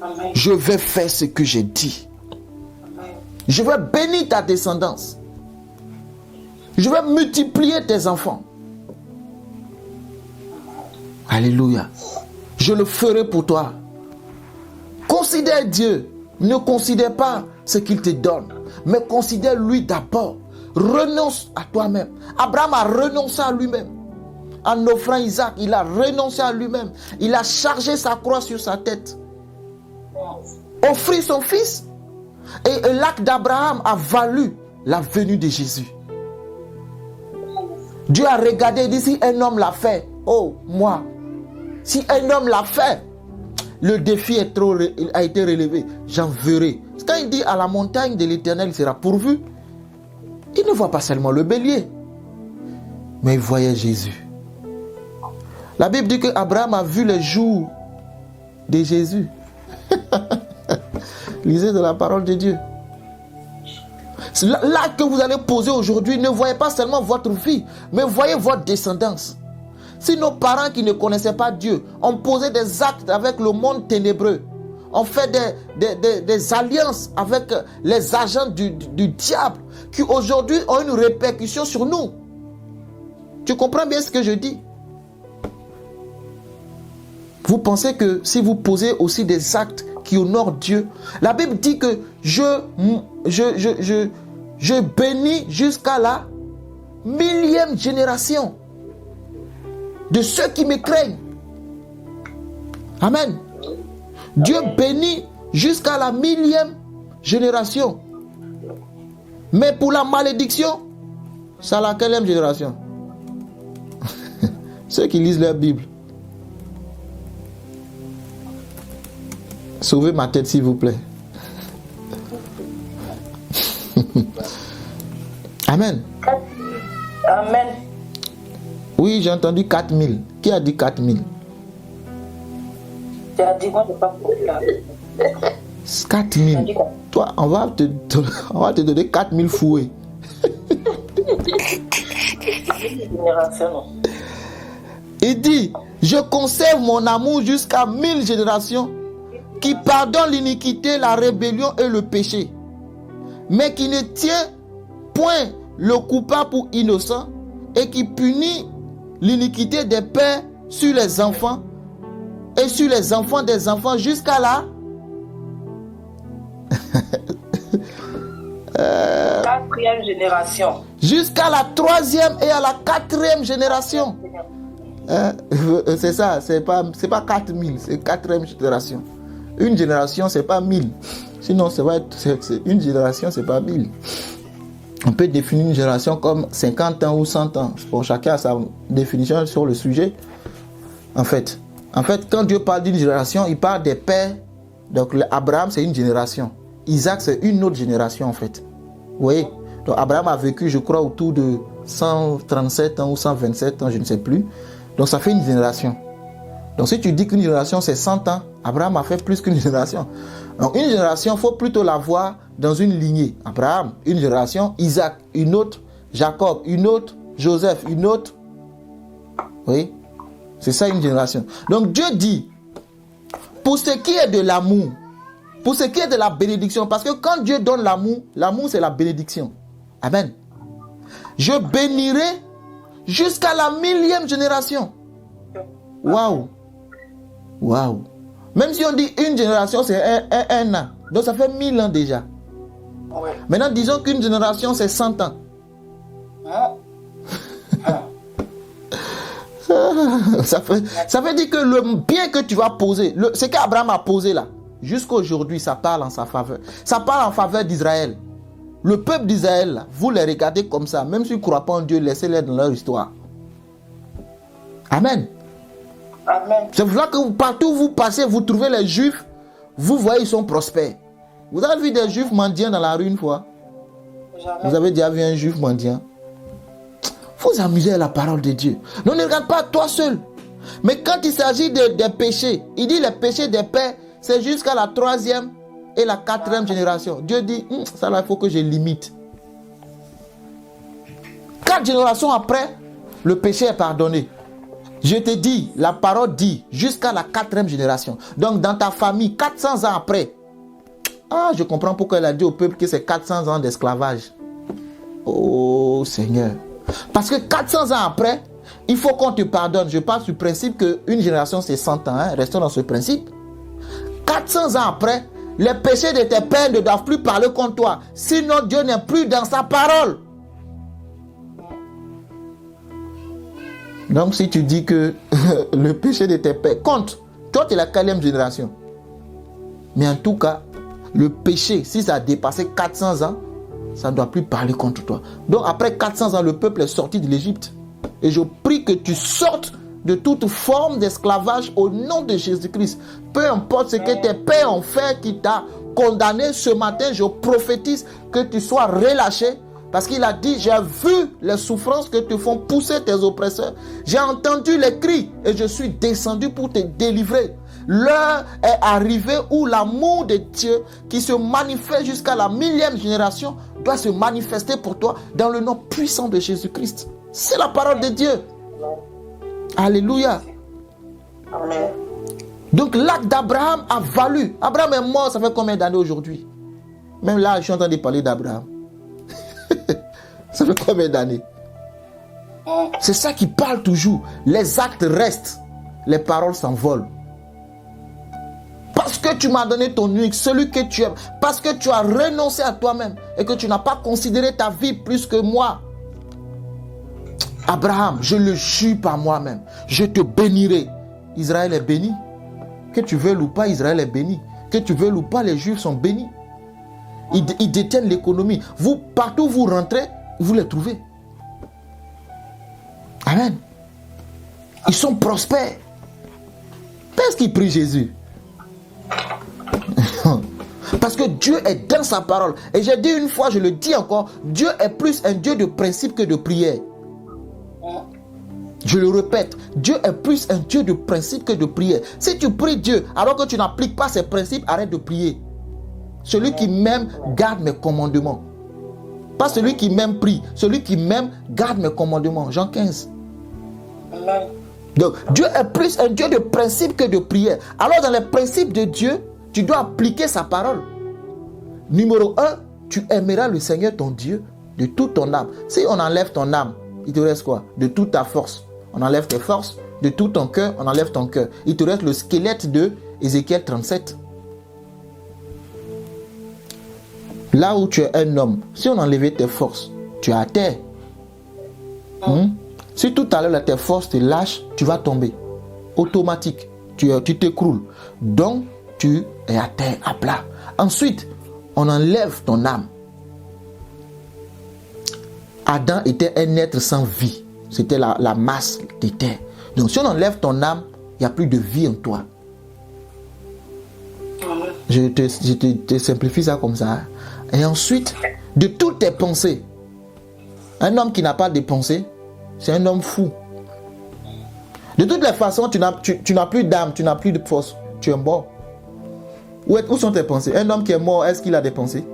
Amen. Je vais faire ce que j'ai dit. Amen. Je vais bénir ta descendance. Je vais multiplier tes enfants. Alléluia. Je le ferai pour toi. Considère Dieu. Ne considère pas ce qu'il te donne, mais considère lui d'abord. Renonce à toi-même. Abraham a renoncé à lui-même. En offrant Isaac, il a renoncé à lui-même. Il a chargé sa croix sur sa tête. Offrir son fils. Et l'acte d'Abraham a valu la venue de Jésus. Dieu a regardé et dit, si un homme l'a fait, oh, moi, si un homme l'a fait, le défi a été relevé, j'en verrai. Quand il dit à la montagne de l'Éternel, il sera pourvu, il ne voit pas seulement le bélier, mais il voyait Jésus. La Bible dit qu'Abraham a vu les jours de Jésus. Lisez de la parole de Dieu. L'acte que vous allez poser aujourd'hui, ne voyez pas seulement votre vie, mais voyez votre descendance. Si nos parents qui ne connaissaient pas Dieu ont posé des actes avec le monde ténébreux, ont fait des alliances avec les agents du diable, qui aujourd'hui ont une répercussion sur nous. Tu comprends bien ce que je dis? Vous pensez que si vous posez aussi des actes qui honorent Dieu, la Bible dit que je bénis jusqu'à la 1000e génération de ceux qui me craignent. Amen. Dieu bénit jusqu'à la 1000e génération. Mais pour la malédiction, c'est à la quelle génération? Ceux qui lisent leur Bible. Sauvez ma tête, s'il vous plaît. Amen. Amen. Oui, j'ai entendu 4000. Qui a dit 4000? Tu as dit, moi, je n'ai pas compris là. 4000. Toi, on va te donner 4000 fouets. Il dit, je conserve mon amour jusqu'à 1000 générations, qui pardonne l'iniquité, la rébellion et le péché, mais qui ne tient point le coupable pour innocent et qui punit l'iniquité des pères sur les enfants et sur les enfants des enfants jusqu'à la quatrième génération. Jusqu'à la troisième et à la quatrième génération. C'est ça, c'est pas 4000, c'est quatrième génération. Une génération, c'est pas 1000. Sinon, une génération, c'est pas 1000. On peut définir une génération comme 50 ans ou 100 ans. Bon, chacun a sa définition sur le sujet. En fait, quand Dieu parle d'une génération, il parle des pères. Donc, Abraham, c'est une génération. Isaac, c'est une autre génération, en fait. Vous voyez? Donc, Abraham a vécu, je crois, autour de 137 ans ou 127 ans, je ne sais plus. Donc, ça fait une génération. Donc, si tu dis qu'une génération, c'est 100 ans, Abraham a fait plus qu'une génération. Donc, une génération, il faut plutôt la voir dans une lignée. Abraham, une génération. Isaac, une autre. Jacob, une autre. Joseph, une autre. Oui? C'est ça, une génération. Donc, Dieu dit, pour ce qui est de l'amour, pour ce qui est de la bénédiction, parce que quand Dieu donne l'amour, l'amour, c'est la bénédiction. Amen. Je bénirai jusqu'à la 1000e génération. Waouh! Waouh! Même si on dit une génération, c'est un an. Donc ça fait 1000 ans déjà. Oui. Maintenant, disons qu'une génération, c'est 100 ans. Ça veut dire que le bien que tu vas poser, ce qu'Abraham a posé là, jusqu'à aujourd'hui, ça parle en sa faveur. Ça parle en faveur d'Israël. Le peuple d'Israël, là, vous les regardez comme ça, même s'ils ne croient pas en Dieu, laissez-les dans leur histoire. Amen. Amen. C'est pour ça que partout où vous passez, vous trouvez les Juifs, vous voyez, ils sont prospères. Vous avez vu des Juifs mendiants dans la rue une fois? Jamais. Vous avez déjà vu un Juif mendiant? Vous amusez à la parole de Dieu. Non, ne regarde pas toi seul. Mais quand il s'agit des péchés, il dit les péchés des pères, c'est jusqu'à la 3e et la 4e génération. Dieu dit, ça là, il faut que je limite. 4 générations après, le péché est pardonné. Je te dis, la parole dit, jusqu'à la 4e génération. Donc, dans ta famille, 400 ans après, je comprends pourquoi elle a dit au peuple que c'est 400 ans d'esclavage. Oh Seigneur. Parce que 400 ans après, il faut qu'on te pardonne. Je parle du principe qu'une génération, c'est 100 ans. Restons dans ce principe. 400 ans après, les péchés de tes pères ne doivent plus parler contre toi. Sinon, Dieu n'est plus dans sa parole. Donc, si tu dis que le péché de tes pères compte, toi, tu es la 4e génération. Mais en tout cas, le péché, si ça a dépassé 400 ans, ça ne doit plus parler contre toi. Donc, après 400 ans, le peuple est sorti de l'Égypte. Et je prie que tu sortes de toute forme d'esclavage au nom de Jésus-Christ. Peu importe ce que tes pères ont fait qui t'a condamné ce matin, je prophétise que tu sois relâché. Parce qu'il a dit, j'ai vu les souffrances que te font pousser tes oppresseurs. J'ai entendu les cris et je suis descendu pour te délivrer. L'heure est arrivée où l'amour de Dieu qui se manifeste jusqu'à la 1000e génération doit se manifester pour toi dans le nom puissant de Jésus-Christ. C'est la parole de Dieu. Alléluia. Amen. Donc l'acte d'Abraham a valu. Abraham est mort, ça fait combien d'années aujourd'hui? Même là, je suis en train de parler d'Abraham. Ça fait combien d'années? C'est ça qui parle toujours. Les actes restent, les paroles s'envolent. Parce que tu m'as donné ton unique, celui que tu aimes, parce que tu as renoncé à toi-même et que tu n'as pas considéré ta vie plus que moi. Abraham, je le jure par moi-même, je te bénirai. Israël est béni. Que tu veuilles ou pas, Israël est béni. Que tu veuilles ou pas, les Juifs sont bénis. Ils détiennent l'économie. Vous, partout où vous rentrez, vous les trouvez. Amen. Ils sont prospères. Qu'est-ce qu'ils prient Jésus? Parce que Dieu est dans sa parole. Et j'ai dit une fois, je le dis encore, Dieu est plus un Dieu de principe que de prière. Je le répète, Dieu est plus un Dieu de principe que de prière. Si tu pries Dieu alors que tu n'appliques pas ses principes, arrête de prier. Celui qui m'aime garde mes commandements. Pas celui qui m'aime prie. Celui qui m'aime garde mes commandements. Jean 15. Amen. Donc Dieu est plus un Dieu de principe que de prière. Alors dans les principes de Dieu, tu dois appliquer sa parole. Numéro 1, tu aimeras le Seigneur ton Dieu De toute ton âme. Si on enlève ton âme, il te reste quoi? De toute ta force. On enlève tes forces. De tout ton cœur, on enlève ton cœur. Il te reste le squelette de Ézéchiel 37. Là où tu es un homme, si on enlevait tes forces, tu es à terre. Si tout à l'heure tes forces te lâchent, tu vas tomber. Automatique. Tu t'écroules. Donc, tu es à terre, à plat. Ensuite, on enlève ton âme. Adam était un être sans vie. C'était la masse de terre. Donc, si on enlève ton âme, il n'y a plus de vie en toi. Je te simplifie ça comme ça. Et ensuite, de toutes tes pensées, un homme qui n'a pas de pensées, c'est un homme fou. De toutes les façons, tu n'as plus d'âme, tu n'as plus de force. Tu es mort. Où sont tes pensées? Un homme qui est mort, est-ce qu'il a des pensées?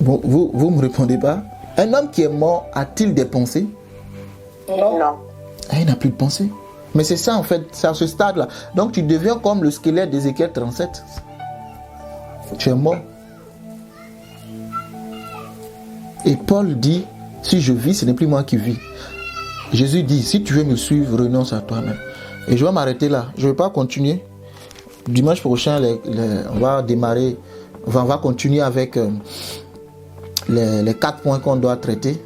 Bon, vous ne me répondez pas. Un homme qui est mort, a-t-il des pensées? Non. Il n'a plus de pensées. Mais c'est ça en fait, c'est à ce stade-là. Donc tu deviens comme le squelette d'Ézéchiel 37. Tu es mort. Et Paul dit, si je vis, ce n'est plus moi qui vis. Jésus dit, si tu veux me suivre, renonce à toi-même. Et je vais m'arrêter là. Je ne vais pas continuer. Dimanche prochain, on va démarrer, on va continuer avec les 4 points qu'on doit traiter.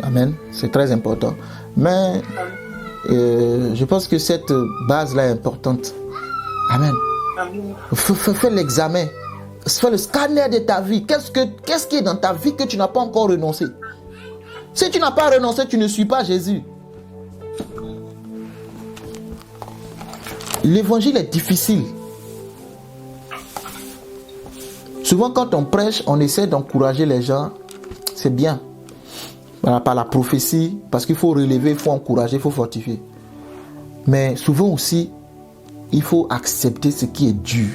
Amen. C'est très important. Mais je pense que cette base-là est importante. Amen. Fais l'examen. Fais le scanner de ta vie. Qu'est-ce qui est dans ta vie que tu n'as pas encore renoncé? Si tu n'as pas renoncé, tu ne suis pas Jésus. L'évangile est difficile. Souvent, quand on prêche, on essaie d'encourager les gens. C'est bien. Voilà, par la prophétie, parce qu'il faut relever, il faut encourager, il faut fortifier. Mais souvent aussi, il faut accepter ce qui est dur.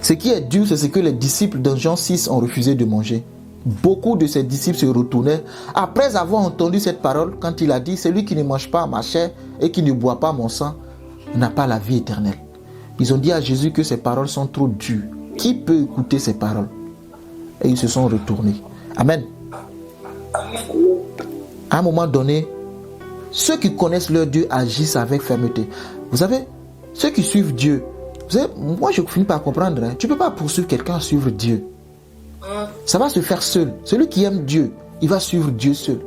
Ce qui est dur, c'est ce que les disciples dans Jean 6 ont refusé de manger. Beaucoup de ses disciples se retournaient après avoir entendu cette parole quand il a dit « Celui qui ne mange pas ma chair et qui ne boit pas mon sang n'a pas la vie éternelle. » Ils ont dit à Jésus que ces paroles sont trop dures. Qui peut écouter ces paroles? Et ils se sont retournés. Amen. À un moment donné, ceux qui connaissent leur Dieu agissent avec fermeté. Vous savez, ceux qui suivent Dieu, vous savez, moi je finis par comprendre, hein, tu ne peux pas poursuivre quelqu'un à suivre Dieu. Ça va se faire seul. Celui qui aime Dieu, il va suivre Dieu seul.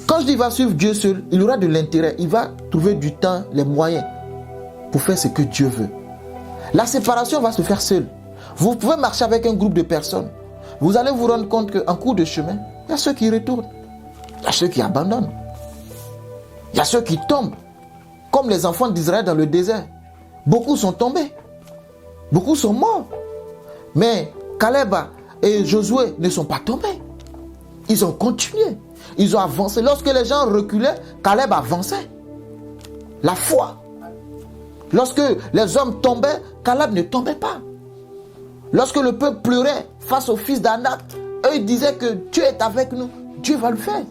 Quand je dis il va suivre Dieu seul, il aura de l'intérêt. Il va trouver du temps, les moyens pour faire ce que Dieu veut. La séparation va se faire seule. Vous pouvez marcher avec un groupe de personnes. Vous allez vous rendre compte qu'en cours de chemin, il y a ceux qui retournent. Il y a ceux qui abandonnent. Il y a ceux qui tombent. Comme les enfants d'Israël dans le désert. Beaucoup sont tombés. Beaucoup sont morts. Mais Caleb et Josué ne sont pas tombés. Ils ont continué. Ils ont avancé. Lorsque les gens reculaient, Caleb avançait. La foi. Lorsque les hommes tombaient, Caleb ne tombait pas. Lorsque le peuple pleurait face au fils d'Anak, eux ils disaient que Dieu est avec nous. Dieu va le faire.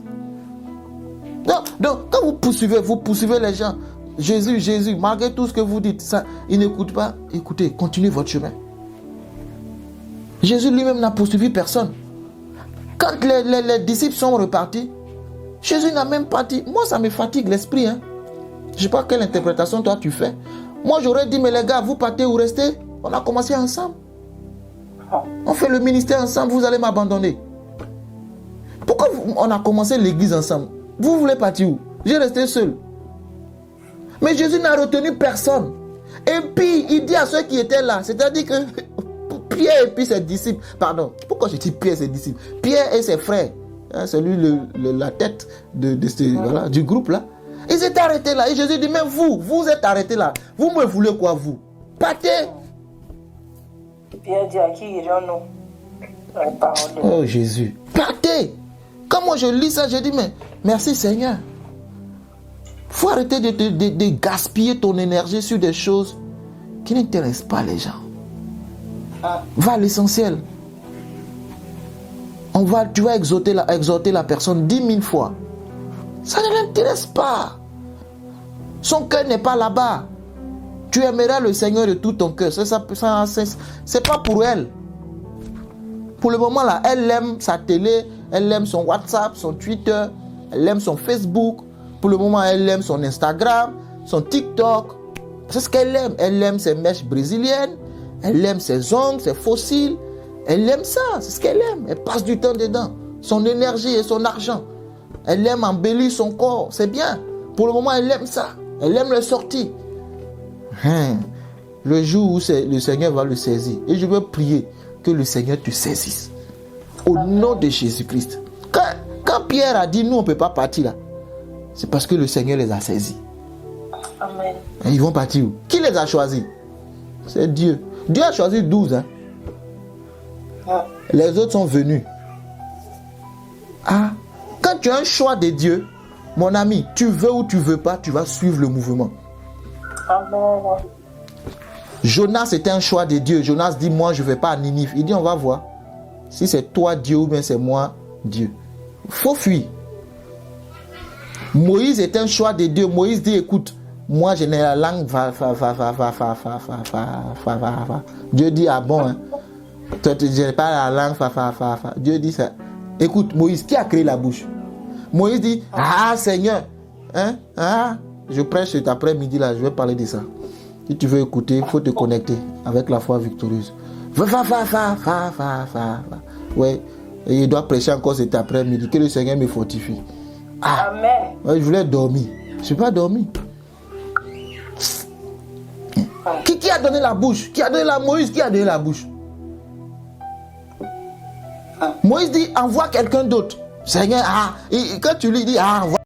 Donc quand vous poursuivez les gens. Jésus, Jésus, malgré tout ce que vous dites, ça, ils n'écoutent pas. Écoutez, continuez votre chemin. Jésus lui-même n'a poursuivi personne. Quand les disciples sont repartis, Jésus n'a même pas dit, moi ça me fatigue l'esprit. Hein. Je ne sais pas quelle interprétation toi tu fais. Moi j'aurais dit, mais les gars, vous partez ou restez? On a commencé ensemble. On fait le ministère ensemble, vous allez m'abandonner. Pourquoi on a commencé l'église ensemble? Vous voulez partir où? J'ai resté seul. Mais Jésus n'a retenu personne. Et puis il dit à ceux qui étaient là, c'est-à-dire que Pierre et puis ses disciples, pardon, pourquoi je dis Pierre et ses disciples? Pierre et ses frères, hein, c'est lui la tête voilà, du groupe là. Ils étaient arrêtés là. Et Jésus dit, mais vous êtes arrêtés là. Vous me voulez quoi vous? Partez. Pierre dit à qui irons-nous? Oh Jésus, partez. Quand moi je lis ça, je dis, mais merci Seigneur. Il faut arrêter de gaspiller ton énergie sur des choses qui n'intéressent pas les gens. Va à l'essentiel. Tu vas exhorter la personne 10 000 fois. Ça ne l'intéresse pas. Son cœur n'est pas là-bas. Tu aimeras le Seigneur de tout ton cœur. C'est pas pour elle. Pour le moment là, elle aime sa télé, elle aime son WhatsApp, son Twitter, elle aime son Facebook. Pour le moment, elle aime son Instagram, son TikTok. C'est ce qu'elle aime. Elle aime ses mèches brésiliennes, elle aime ses ongles, ses fossiles. Elle aime ça, c'est ce qu'elle aime. Elle passe du temps dedans. Son énergie et son argent. Elle aime embellir son corps, c'est bien. Pour le moment, elle aime ça. Elle aime les sorties. Le jour où le Seigneur va le saisir. Et je veux prier que le Seigneur te saisisse. Au nom de Jésus-Christ. Quand Pierre a dit, nous, on ne peut pas partir là. C'est parce que le Seigneur les a saisis. Amen. Et ils vont partir où? Qui les a choisis? C'est Dieu. Dieu a choisi 12. Hein? Les autres sont venus. Ah, quand tu as un choix de Dieu, mon ami, tu veux ou tu veux pas, tu vas suivre le mouvement. Amen. Jonas, c'était un choix de Dieu. Jonas dit, moi, je ne vais pas à Ninive. Il dit, on va voir. Si c'est toi Dieu ou bien c'est moi Dieu. Il faut fuir. Moïse était un choix de Dieu. Moïse dit, écoute, moi, je n'ai la langue. Dieu dit, ah bon, hein. Toi, tu n'as pas la langue. Dieu dit ça. Écoute, Moïse, qui a créé la bouche? Moïse dit, ah Seigneur, hein? Ah, je prêche cet après-midi là, je vais parler de ça. Si tu veux écouter, il faut te connecter avec la foi victorieuse. Ouais, et il doit prêcher encore cet après-midi. Que le Seigneur me fortifie. Ah, amen. Ouais, je voulais dormir. Je ne suis pas dormi. Qui a donné la bouche? Qui a donné la Moïse? Qui a donné la bouche? Moïse dit, envoie quelqu'un d'autre. Seigneur, ah, et quand tu lui dis, ah, envoie